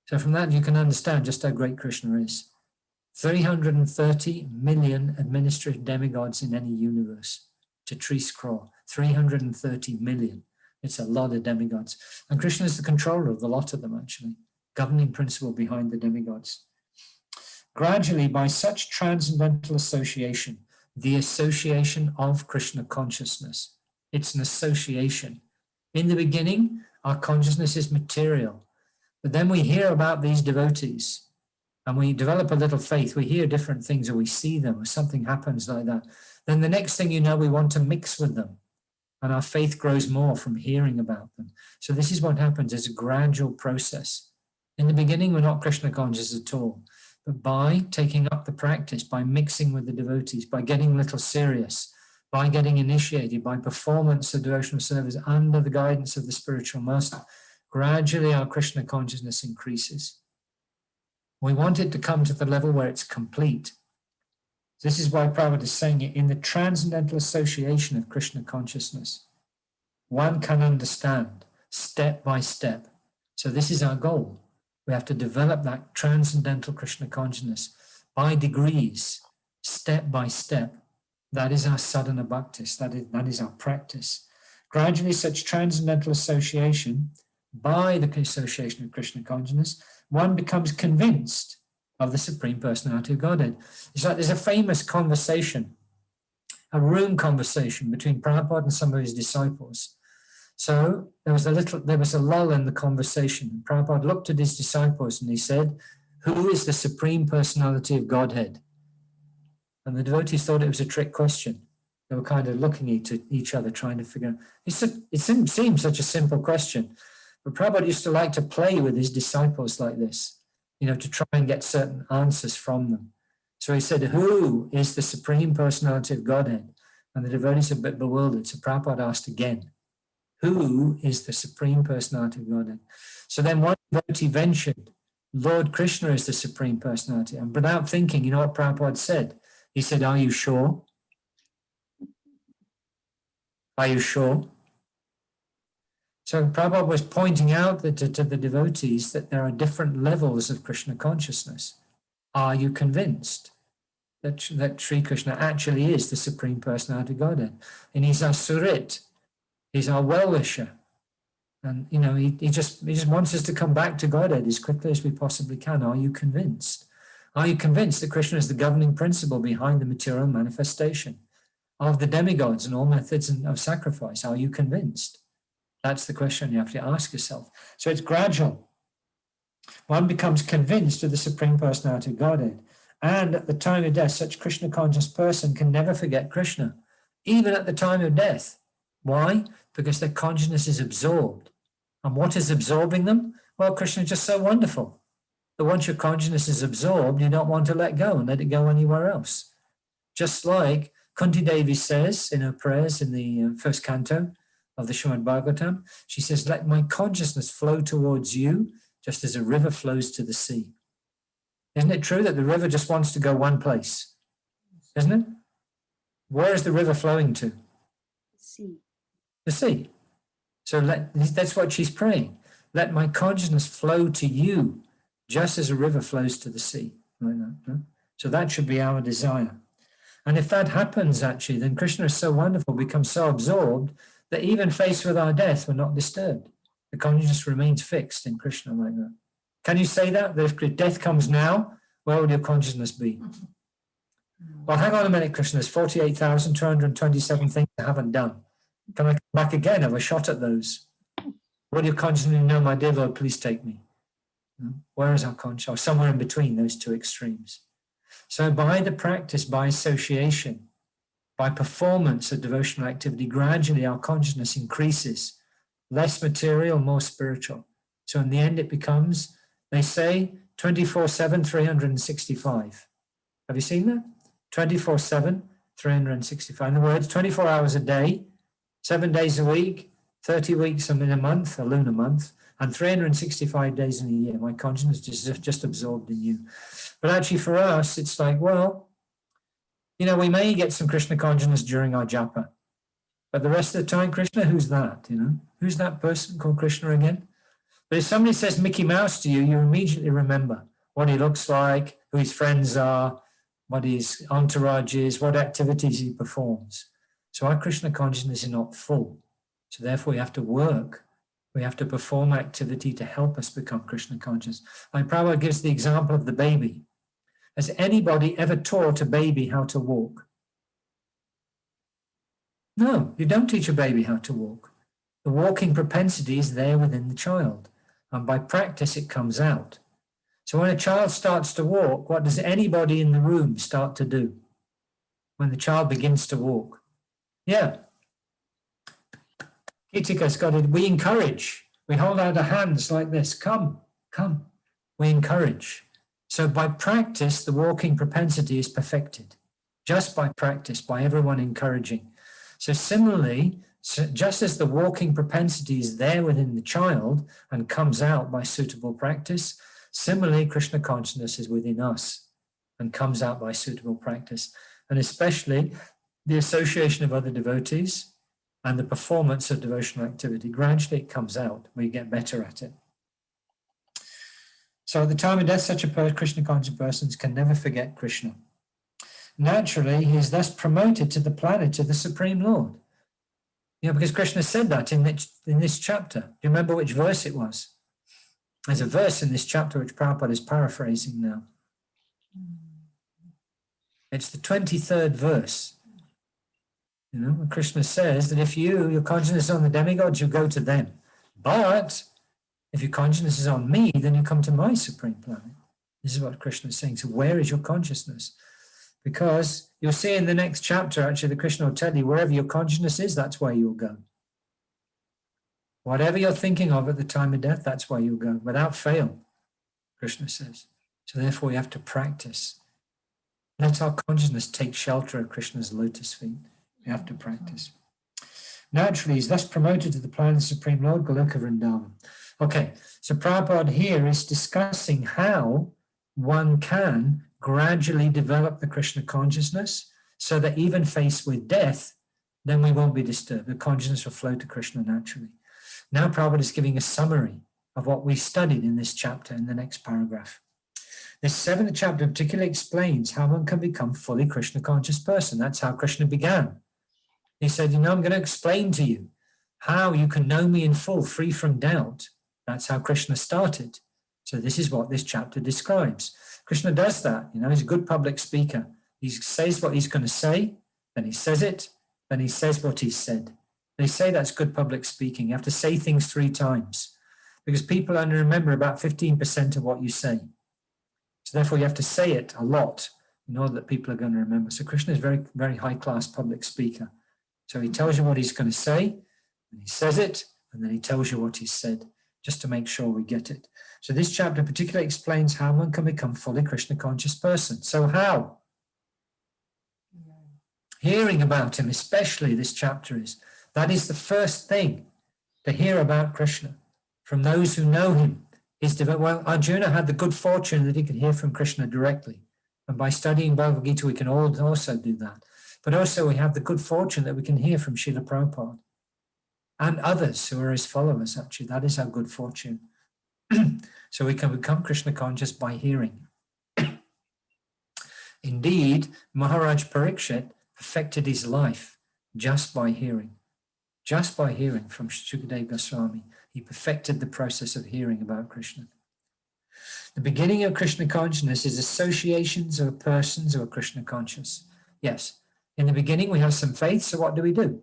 So from that, you can understand just how great Krishna is. 330 million administrative demigods in any universe to tree scroll. 330 million. It's a lot of demigods. And Krishna is the controller of the lot of them, actually, governing principle behind the demigods. Gradually, by such transcendental association, the association of Krishna consciousness, it's an association. In the beginning, our consciousness is material. But then we hear about these devotees and we develop a little faith. We hear different things or we see them or something happens like that. Then the next thing you know, we want to mix with them. And our faith grows more from hearing about them. So this is what happens. It's a gradual process. In the beginning, we're not Krishna conscious at all. But by taking up the practice, by mixing with the devotees, by getting a little serious, by getting initiated, by performance of devotional service under the guidance of the spiritual master, gradually our Krishna consciousness increases. We want it to come to the level where it's complete. This is why Prabhupada is saying it in the transcendental association of Krishna consciousness. One can understand step by step. So this is our goal. We have to develop that transcendental Krishna consciousness by degrees, step by step. That is our sadhana bhaktis. That is our practice. Gradually, such transcendental association, by the association of Krishna consciousness, one becomes convinced of the Supreme Personality of Godhead. It's like there's a famous conversation, a room conversation between Prabhupada and some of his disciples. So there was a lull in the conversation. Prabhupada looked at his disciples and he said, "Who is the Supreme Personality of Godhead?" And the devotees thought it was a trick question. They were kind of looking at each other, trying to figure out. It didn't seem such a simple question. But Prabhupada used to like to play with his disciples like this, to try and get certain answers from them. So he said, "Who is the Supreme Personality of Godhead?" And the devotees are a bit bewildered. So Prabhupada asked again, "Who is the Supreme Personality of Godhead?" So then one devotee ventured, "Lord Krishna is the Supreme Personality." And without thinking, you know what Prabhupada said? He said, "Are you sure? Are you sure?" So Prabhupada was pointing out to the devotees that there are different levels of Krishna consciousness. Are you convinced that Sri Krishna actually is the Supreme Personality of Godhead? And he's our Surit. He's our well-wisher. And, he just wants us to come back to Godhead as quickly as we possibly can. Are you convinced? Are you convinced that Krishna is the governing principle behind the material manifestation of the demigods and all methods of sacrifice? Are you convinced? That's the question you have to ask yourself. So it's gradual. One becomes convinced of the Supreme Personality of Godhead. And at the time of death, such Krishna conscious person can never forget Krishna, even at the time of death. Why? Because their consciousness is absorbed. And what is absorbing them? Well, Krishna is just so wonderful that once your consciousness is absorbed, you don't want to let go and let it go anywhere else. Just like Kunti Devi says in her prayers in the first canto of the Srimad Bhagavatam, she says, "Let my consciousness flow towards you just as a river flows to the sea." Isn't it true that the river just wants to go one place? Isn't it? Where is the river flowing to? Sea. The sea. So that's what she's praying. Let my consciousness flow to you just as a river flows to the sea. Like that, no? So that should be our desire. And if that happens, actually, then Krishna is so wonderful, becomes so absorbed that even faced with our death, we're not disturbed. The consciousness remains fixed in Krishna like that. Can you say that? That if death comes now, where would your consciousness be? Well, hang on a minute, Krishna. There's 48,227 things I haven't done. Can I come back again? Have a shot at those? Would your consciousness know, my dear Lord, please take me? Where is our consciousness? Or somewhere in between those two extremes. So by the practice, by association, by performance of devotional activity, gradually our consciousness increases, less material, more spiritual. So in the end, it becomes They say 24/7, 365. Have you seen that? 24/7, 365. In other words, 24 hours a day, 7 days a week, 30 weeks in a month, a lunar month, and 365 days in a year. My consciousness is just absorbed in you. But actually for us, it's like, well, you know, we may get some Krishna consciousness during our japa, but the rest of the time, Krishna, who's that? You know, who's that person called Krishna again? But if somebody says Mickey Mouse to you, you immediately remember what he looks like, who his friends are, what his entourage is, what activities he performs. So our Krishna consciousness is not full. So therefore we have to work. We have to perform activity to help us become Krishna conscious. Like Prabhupada gives the example of the baby. Has anybody ever taught a baby how to walk? No, you don't teach a baby how to walk. The walking propensity is there within the child. And by practice, it comes out. So when a child starts to walk, what does anybody in the room start to do? When the child begins to walk? Yeah. Kitika's got it. We encourage. We hold out our hands like this. Come, come. We encourage. So by practice, the walking propensity is perfected. Just by practice, by everyone encouraging. So similarly, just as the walking propensity is there within the child and comes out by suitable practice, similarly, Krishna consciousness is within us and comes out by suitable practice. And especially the association of other devotees and the performance of devotional activity. Gradually it comes out, we get better at it. So at the time of death, such a Krishna conscious person can never forget Krishna. Naturally, he is thus promoted to the planet of the Supreme Lord. You know, because Krishna said that in this chapter. Do you remember which verse it was? There's a verse in this chapter which Prabhupada is paraphrasing now. It's the 23rd verse. You know, Krishna says that if your consciousness is on the demigods, you go to them. But if your consciousness is on me, then you come to my supreme planet. This is what Krishna is saying. So where is your consciousness? Because you'll see in the next chapter, actually, that Krishna will tell you, wherever your consciousness is, that's where you'll go. Whatever you're thinking of at the time of death, that's where you'll go, without fail, Krishna says. So therefore, you have to practice. Let our consciousness take shelter of Krishna's lotus feet. We have to practice. Naturally, he's thus promoted to the planet of the Supreme Lord, Goloka Vrindavan. Okay, so Prabhupada here is discussing how one can gradually develop the Krishna consciousness so that even faced with death, then we won't be disturbed. The consciousness will flow to Krishna naturally. Now Prabhupada is giving a summary of what we studied in this chapter in the next paragraph. This 7th chapter particularly explains how one can become fully Krishna conscious person. That's how Krishna began. He said, I'm going to explain to you how you can know me in full, free from doubt. That's how Krishna started. So this is what this chapter describes. Krishna does that. He's a good public speaker. He says what he's going to say, then he says it, then he says what he said. They say that's good public speaking. You have to say things 3 times because people only remember about 15% of what you say. So therefore you have to say it a lot in order that people are going to remember. So Krishna is very, very high-class public speaker. So he tells you what he's going to say, and he says it, and then he tells you what he said, just to make sure we get it. So this chapter particularly explains how one can become fully Krishna conscious person. So how? Hearing about him, especially this chapter is. That is the first thing to hear about Krishna from those who know him. Well, Arjuna had the good fortune that he could hear from Krishna directly. And by studying Bhagavad Gita, we can also do that. But also we have the good fortune that we can hear from Srila Prabhupada and others who are his followers, actually. That is our good fortune. So we can become Krishna conscious by hearing. Indeed, Maharaj Parikshit perfected his life just by hearing. Just by hearing from Shukadeva Goswami, he perfected the process of hearing about Krishna. The beginning of Krishna consciousness is associations of persons who are Krishna conscious. Yes, in the beginning we have some faith, so what do?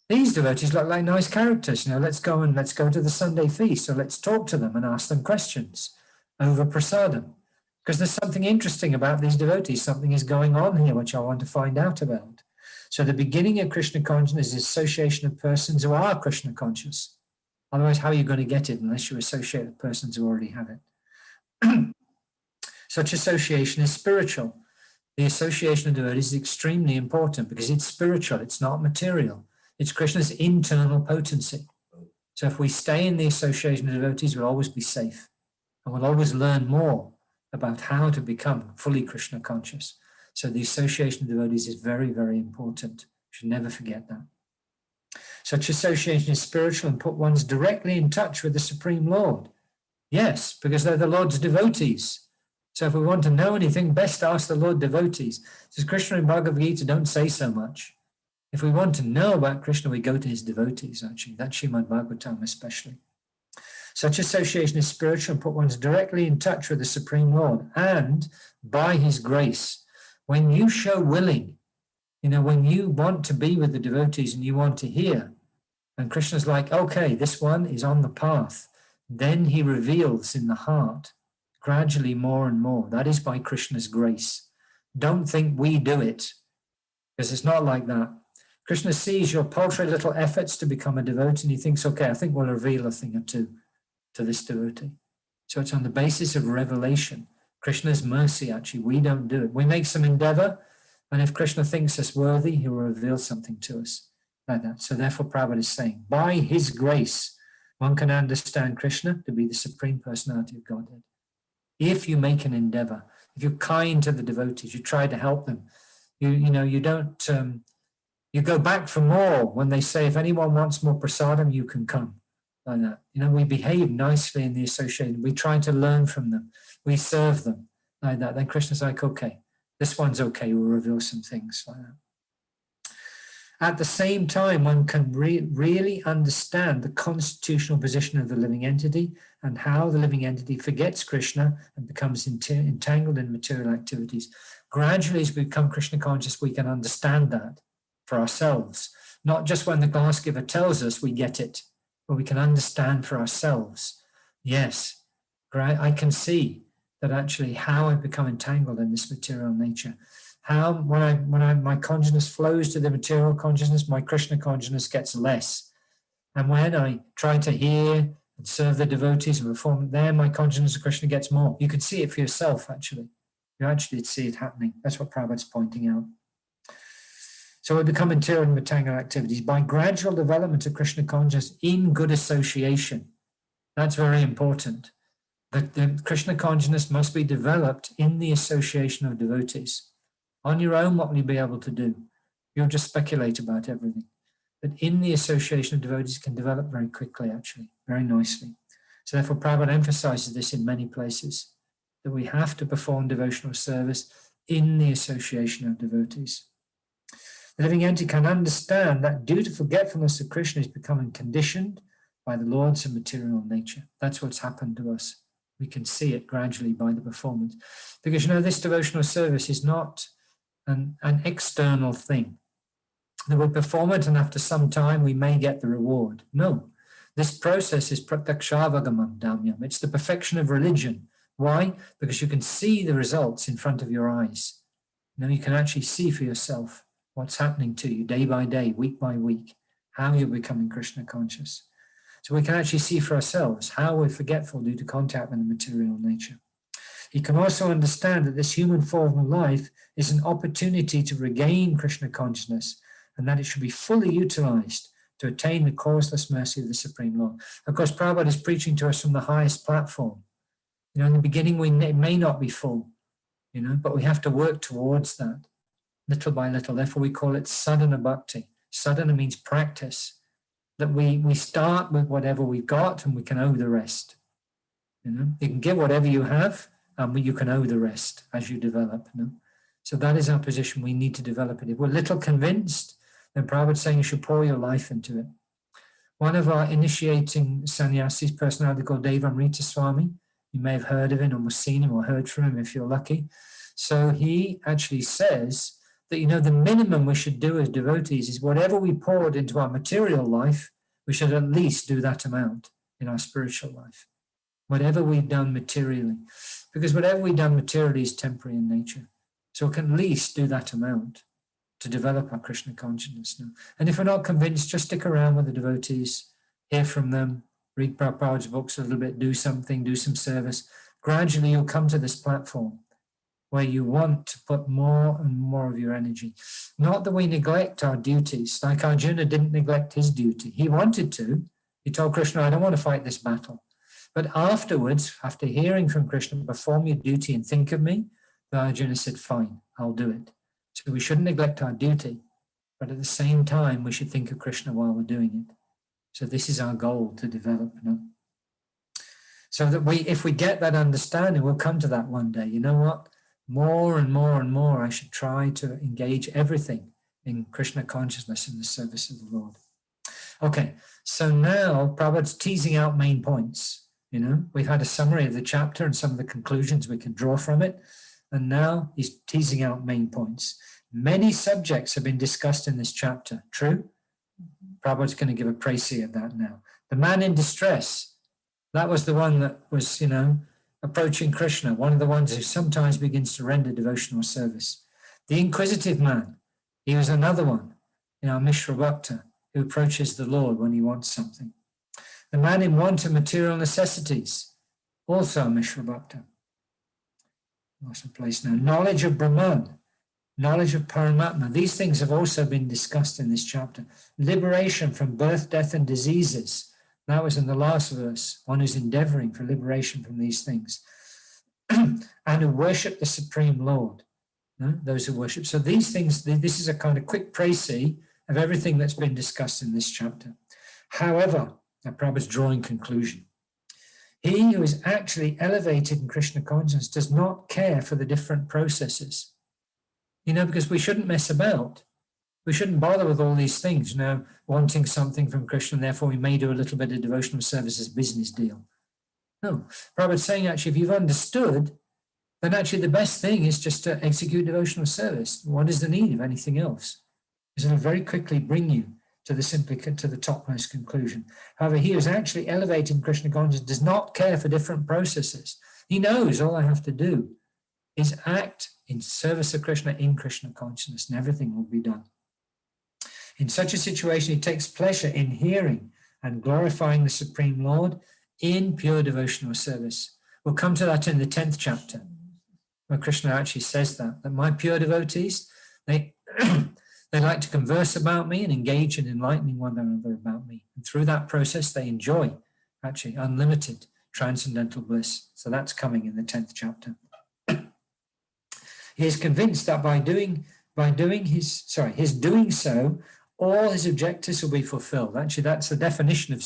These devotees look like nice characters. Let's go to the Sunday feast, so let's talk to them and ask them questions over prasadam. Because there's something interesting about these devotees. Something is going on here which I want to find out about. So the beginning of Krishna consciousness is association of persons who are Krishna conscious. Otherwise, how are you going to get it unless you associate with persons who already have it? Such association is spiritual. The association of devotees is extremely important because it's spiritual, it's not material. It's Krishna's internal potency. So if we stay in the association of devotees, we'll always be safe. And we'll always learn more about how to become fully Krishna conscious. So the association of devotees is very, very important. You should never forget that. Such association is spiritual and put ones directly in touch with the Supreme Lord. Yes, because they're the Lord's devotees. So if we want to know anything, best ask the Lord devotees. Says Krishna in Bhagavad Gita, don't say so much. If we want to know about Krishna, we go to his devotees, actually. That's Srimad Bhagavatam especially. Such association is spiritual and put ones directly in touch with the Supreme Lord. And by his grace, when you show willing, when you want to be with the devotees and you want to hear, and Krishna's like, okay, this one is on the path, then he reveals in the heart gradually more and more. That is by Krishna's grace. Don't think we do it, because it's not like that. Krishna sees your paltry little efforts to become a devotee and he thinks, okay, I think we'll reveal a thing or two to this devotee. So it's on the basis of revelation. Krishna's mercy, actually, we don't do it. We make some endeavor, and if Krishna thinks us worthy, he will reveal something to us like that. So therefore, Prabhupada is saying, by his grace, one can understand Krishna to be the Supreme Personality of Godhead. If you make an endeavor, if you're kind to the devotees, you try to help them, you don't, you go back for more when they say, if anyone wants more prasadam, you can come. Like that. We behave nicely in the association. We try to learn from them. We serve them like that. Then Krishna's like, okay, this one's okay. We'll reveal some things like that. At the same time, one can really understand the constitutional position of the living entity and how the living entity forgets Krishna and becomes entangled in material activities. Gradually, as we become Krishna conscious, we can understand that for ourselves. Not just when the glass giver tells us we get it, but we can understand for ourselves. Yes, I can see that actually how I become entangled in this material nature. How when my consciousness flows to the material consciousness, my Krishna consciousness gets less. And when I try to hear and serve the devotees and perform, then my consciousness of Krishna gets more. You can see it for yourself, actually. You actually see it happening. That's what Prabhupada's pointing out. So we become entangled in material activities by gradual development of Krishna consciousness in good association. That's very important. That the Krishna consciousness must be developed in the association of devotees. On your own, what will you be able to do? You'll just speculate about everything. But in the association of devotees can develop very quickly, actually, very nicely. So therefore, Prabhupada emphasizes this in many places, that we have to perform devotional service in the association of devotees. The living entity can understand that due to forgetfulness of Krishna is becoming conditioned by the lords of material nature. That's what's happened to us. We can see it gradually by the performance. Because, this devotional service is not an external thing. That we perform it and after some time we may get the reward. No, this process is pratyakshavagamam damyam. It's the perfection of religion. Why? Because you can see the results in front of your eyes. You can actually see for yourself what's happening to you day by day, week by week, how you're becoming Krishna conscious. So we can actually see for ourselves how we're forgetful due to contact with the material nature. He can also understand that this human form of life is an opportunity to regain Krishna consciousness and that it should be fully utilized to attain the causeless mercy of the Supreme Lord. Of course, Prabhupada is preaching to us from the highest platform. In the beginning, it may not be full, but we have to work towards that little by little. Therefore, we call it sadhana bhakti. Sadhana means practice, that we start with whatever we've got and we can owe the rest. You can give whatever you have, and you can owe the rest as you develop. So that is our position. We need to develop it. If we're little convinced, then Prabhupada is saying you should pour your life into it. One of our initiating sannyasis, personality called Devamrita Swami, you may have heard of him or seen him or heard from him if you're lucky. So he actually says that, the minimum we should do as devotees is whatever we poured into our material life, we should at least do that amount in our spiritual life. Whatever we've done materially. Because whatever we've done materially is temporary in nature. So we can at least do that amount to develop our Krishna consciousness now. And if we're not convinced, just stick around with the devotees, hear from them, read Prabhupada's books a little bit, do something, do some service. Gradually, you'll come to this platform where you want to put more and more of your energy. Not that we neglect our duties, like Arjuna didn't neglect his duty. He wanted to. He told Krishna, I don't want to fight this battle. But afterwards, after hearing from Krishna, perform your duty and think of me, Arjuna said, fine, I'll do it. So we shouldn't neglect our duty, but at the same time, we should think of Krishna while we're doing it. So this is our goal to develop. So that if we get that understanding, we'll come to that one day. You know what? More and more and more, I should try to engage everything in Krishna consciousness in the service of the Lord. Okay, so now Prabhupada's teasing out main points. We've had a summary of the chapter and some of the conclusions we can draw from it. And now he's teasing out main points. Many subjects have been discussed in this chapter. True? Prabhupada's going to give a précis of that now. The man in distress, that was the one that was, approaching Krishna, one of the ones who sometimes begins to render devotional service. The inquisitive man, he was another one, Mishra Bhakta, who approaches the Lord when he wants something. The man in want of material necessities, also a Mishra Bhakta. Lost my place now. Knowledge of Brahman, knowledge of Paramatma. These things have also been discussed in this chapter. Liberation from birth, death, and diseases. That was in the last verse. One who's endeavoring for liberation from these things. And who worship the Supreme Lord. Those who worship. So these things, this is a kind of quick précis of everything that's been discussed in this chapter. However, Prabhupada's drawing conclusion. He who is actually elevated in Krishna consciousness does not care for the different processes. Because we shouldn't mess about. We shouldn't bother with all these things, wanting something from Krishna, and therefore we may do a little bit of devotional service as a business deal. No, Prabhupada's saying actually, if you've understood, then actually the best thing is just to execute devotional service. What is the need of anything else? Because it'll very quickly bring you to the topmost conclusion. However, he who is actually elevated in Krishna consciousness does not care for different processes. He knows all I have to do is act in service of Krishna in Krishna consciousness, and everything will be done. In such a situation, he takes pleasure in hearing and glorifying the Supreme Lord in pure devotional service. We'll come to that in the 10th chapter, where Krishna actually says that my pure devotees, they like to converse about me and engage in enlightening one another about me. And through that process, they enjoy actually unlimited transcendental bliss. So that's coming in the 10th chapter. He is convinced that his doing so, all his objectives will be fulfilled. Actually, that's the definition of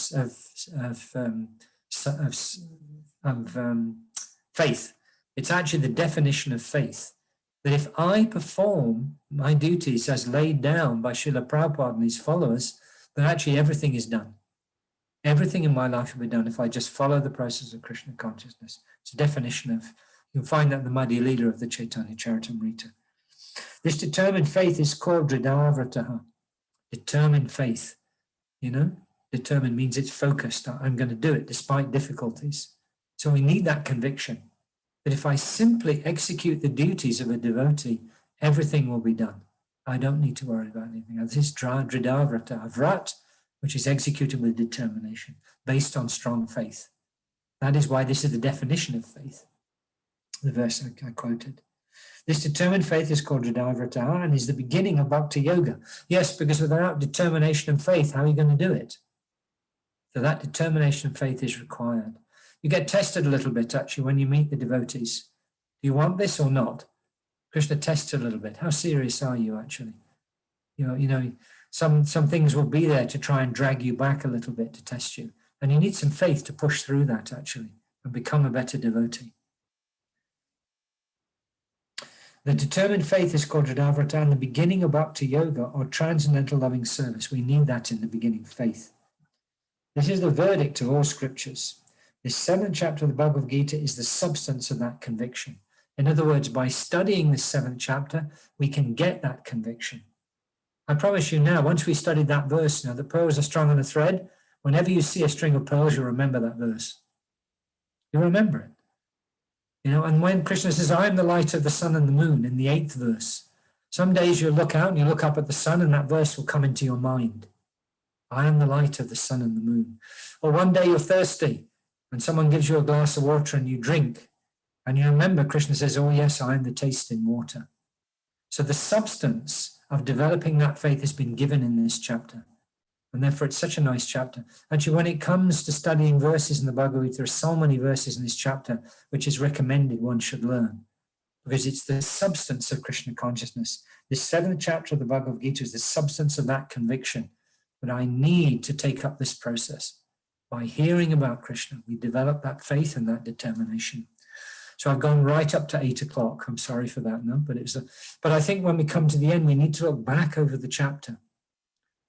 faith. It's actually the definition of faith. That if I perform my duties as laid down by Srila Prabhupada and his followers, then actually everything is done. Everything in my life will be done if I just follow the process of Krishna consciousness. It's a definition of, you'll find that in the Madhya Leela of the Chaitanya Charitamrita. This determined faith is called Dridhavrataha. Determined faith. Determined means it's focused. I'm going to do it despite difficulties. So we need that conviction. That if I simply execute the duties of a devotee, everything will be done. I don't need to worry about anything. This is Dridhavrata, vrat, which is executed with determination, based on strong faith. That is why this is the definition of faith, the verse I quoted. This determined faith is called Dridhavrata and is the beginning of Bhakti Yoga. Yes, because without determination and faith, how are you going to do it? So that determination and faith is required. You get tested a little bit, actually, when you meet the devotees. Do you want this or not? Krishna tests a little bit. How serious are you, actually? Some things will be there to try and drag you back a little bit to test you. And you need some faith to push through that, actually, and become a better devotee. The determined faith is called Dridhavrata and the beginning of Bhakti Yoga or transcendental loving service. We need that in the beginning, faith. This is the verdict of all scriptures. This 7th chapter of the Bhagavad Gita is the substance of that conviction. In other words, by studying this 7th chapter, we can get that conviction. I promise you now, once we studied that verse, the pearls are strung on a thread. Whenever you see a string of pearls, you'll remember that verse. You'll remember it. And when Krishna says, I am the light of the sun and the moon, in the 8th verse, some days you'll look out and you look up at the sun and that verse will come into your mind. I am the light of the sun and the moon. Or one day you're thirsty and someone gives you a glass of water and you drink. And you remember Krishna says, oh yes, I am the tasting water. So the substance of developing that faith has been given in this chapter. And therefore it's such a nice chapter. Actually, when it comes to studying verses in the Bhagavad Gita, there are so many verses in this chapter which is recommended one should learn, because it's the substance of Krishna consciousness. This 7th chapter of the Bhagavad Gita is the substance of that conviction that I need to take up this process. By hearing about Krishna, we develop that faith and that determination. So I've gone right up to 8 o'clock. I'm sorry for that, no, but I think when we come to the end, we need to look back over the chapter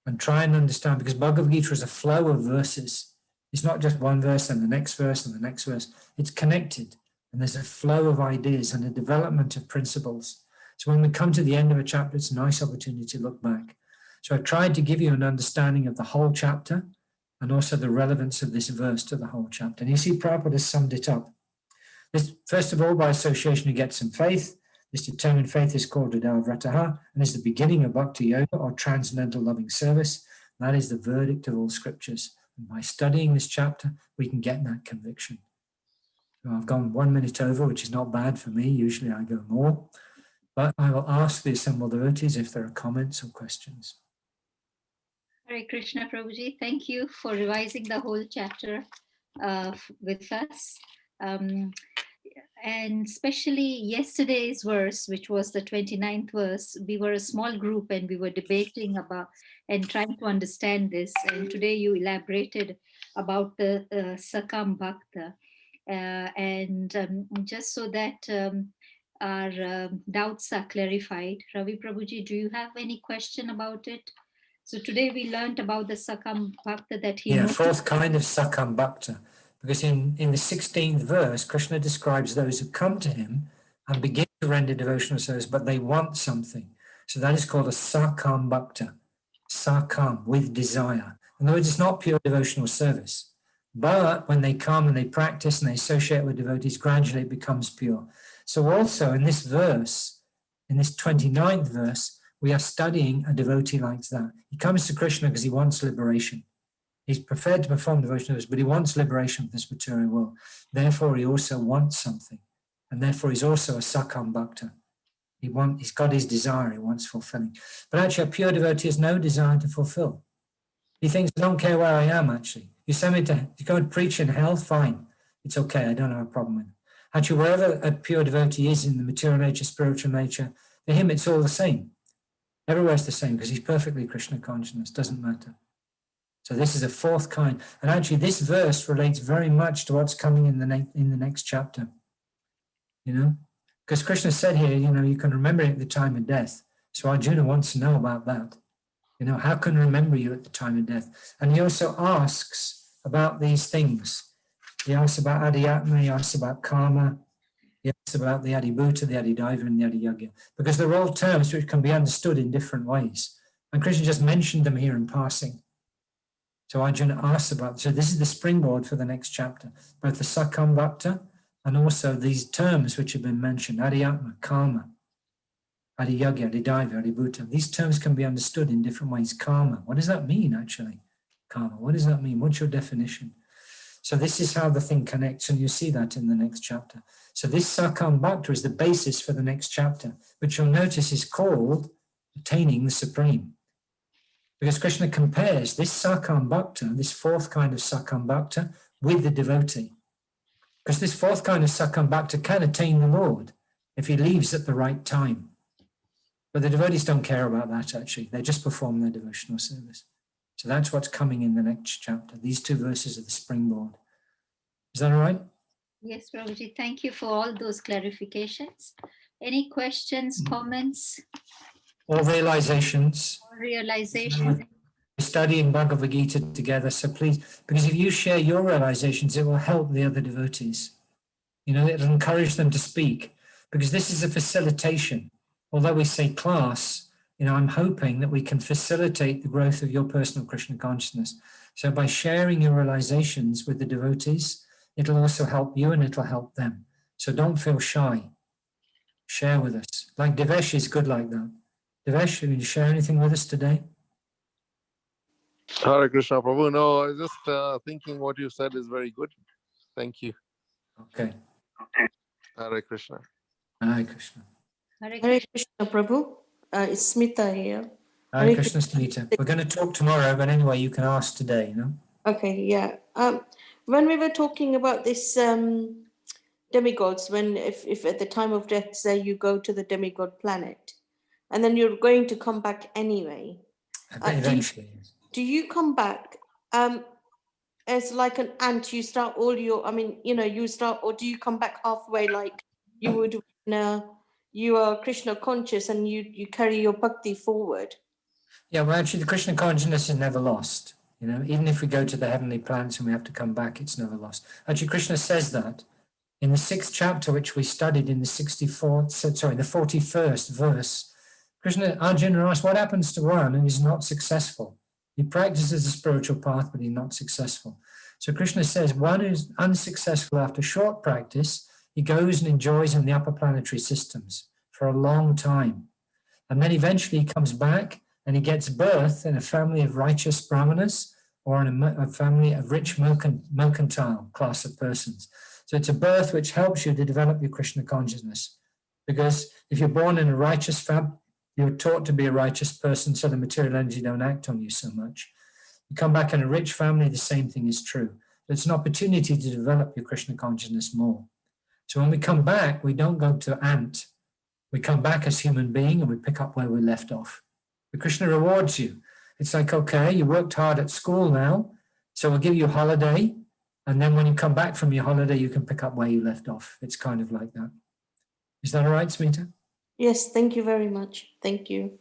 and try and understand, because Bhagavad Gita is a flow of verses. It's not just one verse and the next verse and the next verse. It's connected, and there's a flow of ideas and a development of principles. So when we come to the end of a chapter, it's a nice opportunity to look back. So I tried to give you an understanding of the whole chapter and also the relevance of this verse to the whole chapter. And you see, Prabhupada has summed it up. This, first of all, by association, you get some faith. This determined faith is called Vrataha and is the beginning of Bhakti Yoga, or transcendental loving service. That is the verdict of all scriptures. And by studying this chapter, we can get that conviction. So I've gone 1 minute over, which is not bad for me. Usually I go more. But I will ask the assembled devotees if there are comments or questions. Hare Krishna, Prabhuji. Thank you for revising the whole chapter with us. And especially yesterday's verse, which was the 29th verse, we were a small group and we were debating about and trying to understand this. And today you elaborated about the Sakam Bhakta. Just so that our doubts are clarified, Ravi Prabhuji, do you have any question about it? So today we learned about the Sakam Bhakta that he noticed. 4th kind of Sakam Bhakta. Because in the 16th verse, Krishna describes those who come to him and begin to render devotional service, but they want something. So that is called a Sakam Bhakta. Sakam, with desire. In other words, it's not pure devotional service. But when they come and they practice and they associate with devotees, gradually it becomes pure. So also in this verse, in this 29th verse, we are studying a devotee like that. He comes to Krishna because he wants liberation. He's prepared to perform devotional service, but he wants liberation from this material world. Therefore, he also wants something. And therefore, he's also a Sakam Bhakta. He's got his desire, he wants fulfilling. But actually, a pure devotee has no desire to fulfill. He thinks, I don't care where I am, actually. You send me to go and preach in hell, fine. It's okay, I don't have a problem with it. Actually, wherever a pure devotee is in the material nature, spiritual nature, for him, it's all the same. Everywhere's the same, because he's perfectly Krishna consciousness, doesn't matter. So this is a 4th kind. And actually, this verse relates very much to what's coming in the next chapter. You know, because Krishna said here, you know, you can remember it at the time of death. So Arjuna wants to know about that. You know, how can I remember you at the time of death? And he also asks about these things. He asks about Adhyatma, he asks about karma, he asks about the Adibhuta, the Adidaiva, and the Adiyagya, because they're all terms which can be understood in different ways. And Krishna just mentioned them here in passing. So Arjuna asks about, so this is the springboard for the next chapter, both the Sakam Bhakta and also these terms which have been mentioned, Adhyatma, karma, Adiyagya, Adidaiva, Adibhuta. These terms can be understood in different ways. Karma, what does that mean actually? Karma, what does that mean? What's your definition? So this is how the thing connects, and you see that in the next chapter. So this Sakam Bhakta is the basis for the next chapter, which you'll notice is called Attaining the Supreme. Because Krishna compares this Sakam Bhakta, this 4th kind of Sakam Bhakta, with the devotee. Because this 4th kind of Sakam Bhakta can attain the Lord if he leaves at the right time. But the devotees don't care about that, actually. They just perform their devotional service. So that's what's coming in the next chapter. These 2 verses are the springboard. Is that all right? Yes, Prabhuji. Thank you for all those clarifications. Any questions, comments? Or realizations. Realization. We're studying Bhagavad Gita together, so please, because if you share your realizations, it will help the other devotees. You know, it'll encourage them to speak, because this is a facilitation. Although we say class, you know, I'm hoping that we can facilitate the growth of your personal Krishna consciousness. So by sharing your realizations with the devotees, it'll also help you and it'll help them. So don't feel shy. Share with us. Like Devesh is good like that. Devesh, will you share anything with us today? Hare Krishna, Prabhu. No, I was just thinking what you said is very good. Thank you. Okay. Hare Krishna. Hare Krishna. Hare Hare Krishna. Krishna, Prabhu. It's Smita here. Hare Hare Krishna, Smita. We're going to talk tomorrow, but anyway, you can ask today, you know? Okay, yeah. When we were talking about this demigods, when if at the time of death, say you go to the demigod planet, and then you're going to come back anyway. Eventually. Do you come back as like an ant? You start all your, I mean, you know, you start, or do you come back halfway like you would when you are Krishna conscious and you carry your bhakti forward? Yeah, well, actually, the Krishna consciousness is never lost. You know, even if we go to the heavenly planets and we have to come back, it's never lost. Actually, Krishna says that in the 6th chapter, which we studied in the 41st verse. Krishna, Arjuna asked, what happens to one who is not successful? He practices the spiritual path, but he's not successful. So Krishna says, one who's unsuccessful after short practice, he goes and enjoys in the upper planetary systems for a long time. And then eventually he comes back and he gets birth in a family of righteous brahmanas or in a family of rich mercantile class of persons. So it's a birth which helps you to develop your Krishna consciousness. Because if you're born in a righteous family, you're taught to be a righteous person, so the material energy don't act on you so much. You come back in a rich family, the same thing is true. It's an opportunity to develop your Krishna consciousness more. So when we come back, we don't go to ant. We come back as human being and we pick up where we left off. The Krishna rewards you. It's like, okay, you worked hard at school now, so we'll give you a holiday. And then when you come back from your holiday, you can pick up where you left off. It's kind of like that. Is that all right, Smita? Yes, thank you very much. Thank you.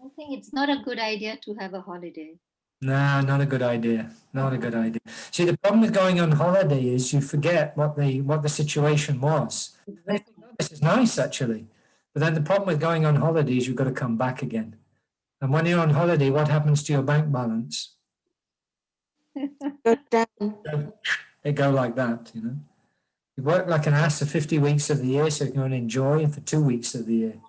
I think it's not a good idea to have a holiday. No, not a good idea. Not a good idea. See, the problem with going on holiday is you forget what the situation was. Exactly. This is nice, actually. But then the problem with going on holiday is you've got to come back again. And when you're on holiday, what happens to your bank balance? Go down. They go like that, you know. You work like an ass for 50 weeks of the year, so you can only enjoy for 2 weeks of the year.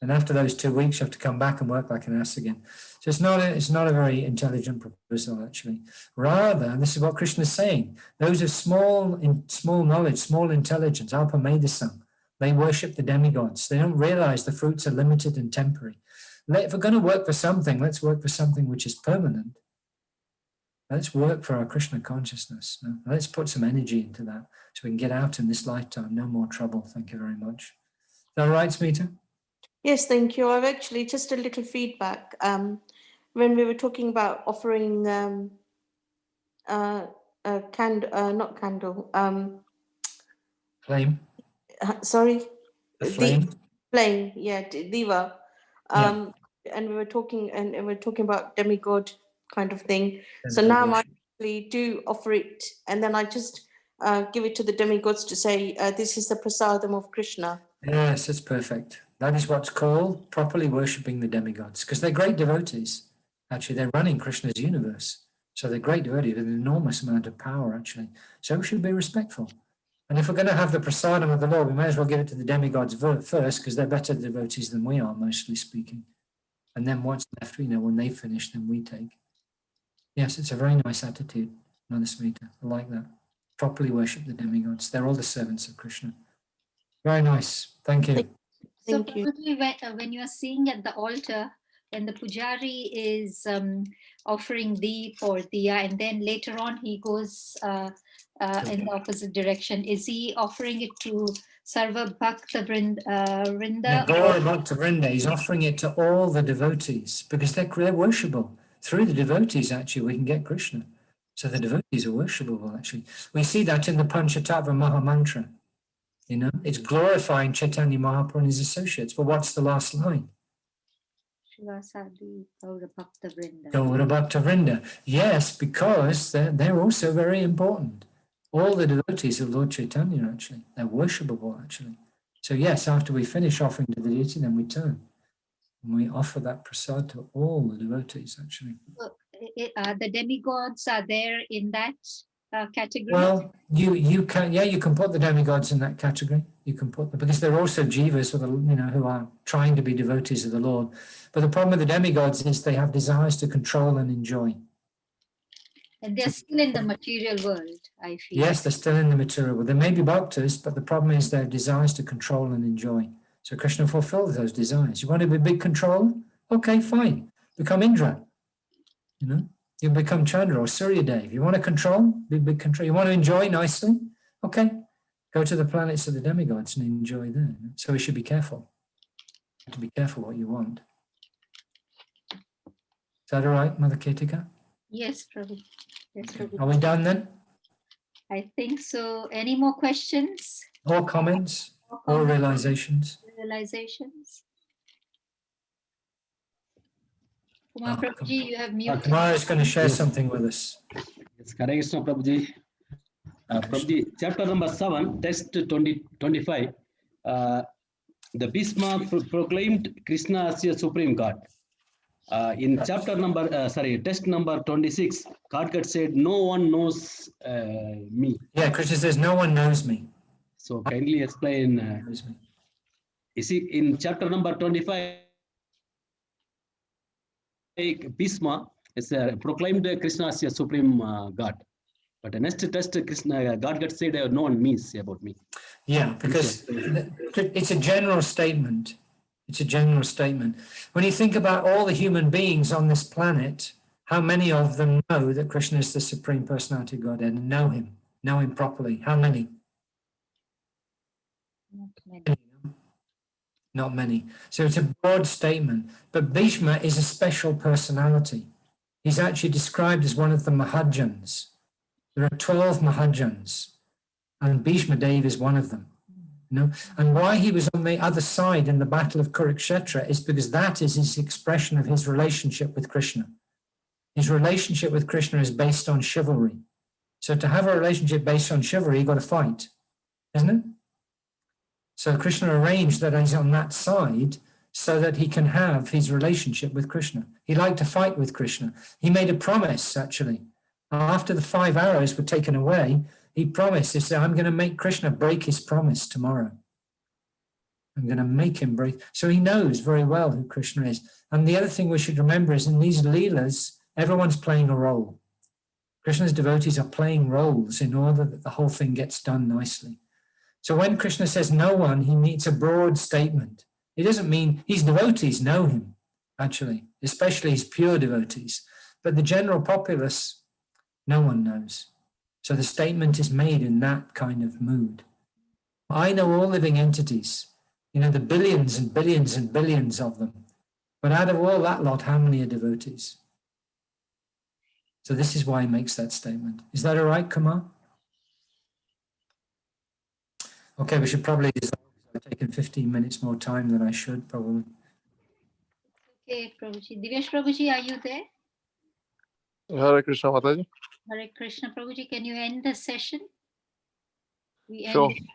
And after those 2 weeks, you have to come back and work like an ass again. So it's not a very intelligent proposal, actually. Rather, and this is what Krishna is saying, those of small knowledge, small intelligence, Alpa Medasam, they worship the demigods. They don't realize the fruits are limited and temporary. If we're going to work for something, let's work for something which is permanent. Let's work for our Krishna consciousness. Let's put some energy into that so we can get out in this lifetime. No more trouble. Thank you very much. Is that right, Smita? Yes, thank you. I've actually just a little feedback. When we were talking about offering not candle, Flame. sorry, The flame. flame, yeah, diva. And we were talking about demigod kind of thing. So now I actually do offer it, and then I just give it to the demigods to say, this is the prasadam of Krishna. Yes, it's perfect. That is what's called properly worshipping the demigods, because they're great devotees. Actually, they're running Krishna's universe. So they're great devotees with an enormous amount of power, actually. So we should be respectful. And if we're going to have the prasadam of the Lord, we may as well give it to the demigods first, because they're better devotees than we are, mostly speaking. And then what's left, when they finish, then we take. Yes, it's a very nice attitude, Manasmita. I like that. Properly worship the demigods. They're all the servants of Krishna. Very nice. Thank you. So Thank you. Prabhuji, when you are seeing at the altar, when the pujari is offering deep or diya, and then later on he goes in the opposite direction, is he offering it to Sarva Bhakta Vrinda? Gaura Bhakta Vrinda, he's offering it to all the devotees because they're worshipable. Through the devotees, actually, we can get Krishna. So the devotees are worshipable, actually. We see that in the Panchatattva Maha Mantra. You know, it's glorifying Chaitanya Mahaprabhu and his associates. But what's the last line? Gaura Bhakta Vrinda. Yes, because they're also very important. All the devotees of Lord Chaitanya, actually, they're worshipable, actually. So yes, after we finish offering to the deity, then we turn. And we offer that prasad to all the devotees, actually. The demigods are there in that category? Well, you can put the demigods in that category. You can put them because they're also jivas, who are trying to be devotees of the Lord. But the problem with the demigods is they have desires to control and enjoy. And they're still in the material world, I feel. Yes, they're still in the material world. They may be bhaktas, but the problem is their desires to control and enjoy. So Krishna fulfills those desires. You want to be a big controller? Okay, fine. Become Indra. You become Chandra or Surya Dev. You want to control? Be big control. You want to enjoy nicely? Okay. Go to the planets of the demigods and enjoy there. So we should be careful. To be careful what you want. Is that all right, Mother Ketika? Yes, Prabhu. Yes, Prabhu. Are we done then? I think so. Any more questions? Or comments? Or realizations? Realizations? Kumar Prabhuji, you have muted. Kumar is going to share something with us. Yes, Hare Krishna, Prabhuji. Prabhuji, chapter number 7, text 25. The Bhishma proclaimed Krishna as a supreme God. In chapter number, text number 26, God said, "No one knows me." Yeah, Krishna says, no one knows me. So kindly explain. Knows me. You see, in chapter number 25, Bhishma is proclaimed Krishna as a supreme God. But the next test, Krishna, God said, "No one means about me." Yeah, because it's a general statement. It's a general statement. When you think about all the human beings on this planet, how many of them know that Krishna is the Supreme Personality of Godhead and know him properly? How many? Not many. Not many. So it's a broad statement. But Bhishma is a special personality. He's actually described as one of the Mahajans. There are 12 Mahajans, and Bhishma Dev is one of them. And why he was on the other side in the battle of Kurukshetra is because that is his expression of his relationship with Krishna. His relationship with Krishna is based on chivalry. So to have a relationship based on chivalry, you've got to fight, isn't it? So Krishna arranged that he's on that side so that he can have his relationship with Krishna. He liked to fight with Krishna. He made a promise, actually. After the 5 arrows were taken away, he promised, he said, I'm going to make Krishna break his promise tomorrow. I'm going to make him break. So he knows very well who Krishna is. And the other thing we should remember is in these leelas, everyone's playing a role. Krishna's devotees are playing roles in order that the whole thing gets done nicely. So when Krishna says no one, he means a broad statement. It doesn't mean his devotees know him, actually, especially his pure devotees. But the general populace, no one knows. So the statement is made in that kind of mood. I know all living entities, the billions and billions and billions of them. But out of all that lot, how many are devotees? So this is why he makes that statement. Is that all right, Kumar? Okay, we should probably dissolve. I've taken 15 minutes more time than I should, probably. Okay, Prabhuji. Divyesh Prabhuji, are you there? Hare Krishna, Mataji. Hare Krishna Prabhuji, can you end the session? We Sure. end.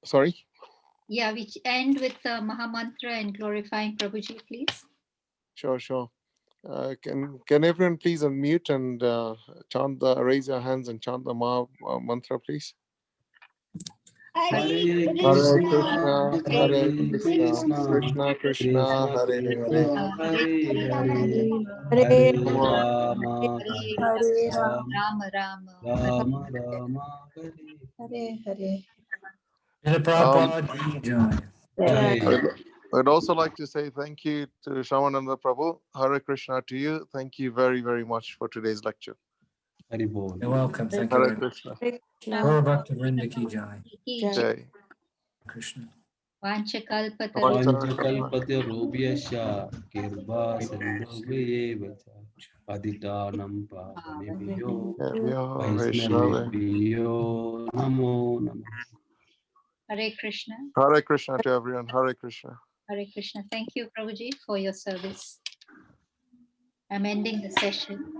Sorry. Yeah, we end with the Mahamantra and glorifying Prabhuji, please. Sure. Can everyone please unmute and raise your hands and chant the mantra, please? Hare Hare Krishna, Krishna, Krishna Krishna, Hare Hare. Hare Rama, Hare Rama Rama. Rama Rama, Hare. Prabhupada ki jai. Jai. I'd also like to say thank you to Shyamananda Prabhu. Hare Krishna to you. Thank you very, very much for today's lecture. Hari Bol. You're welcome. Thank you Hare very much. Krishna. Gaur Bhakta Vrinda ki jai. Jai. Krishna. Vanchakalpatya Robhyasya Kirva Sindhuvayevacha Patitanam Pavanebhyo Vaishnava. Vaishnavebhyo Namo Namo. Hare Krishna. Hare Krishna to everyone. Hare Krishna. Hare Krishna. Thank you, Prabhuji, for your service. I'm ending the session.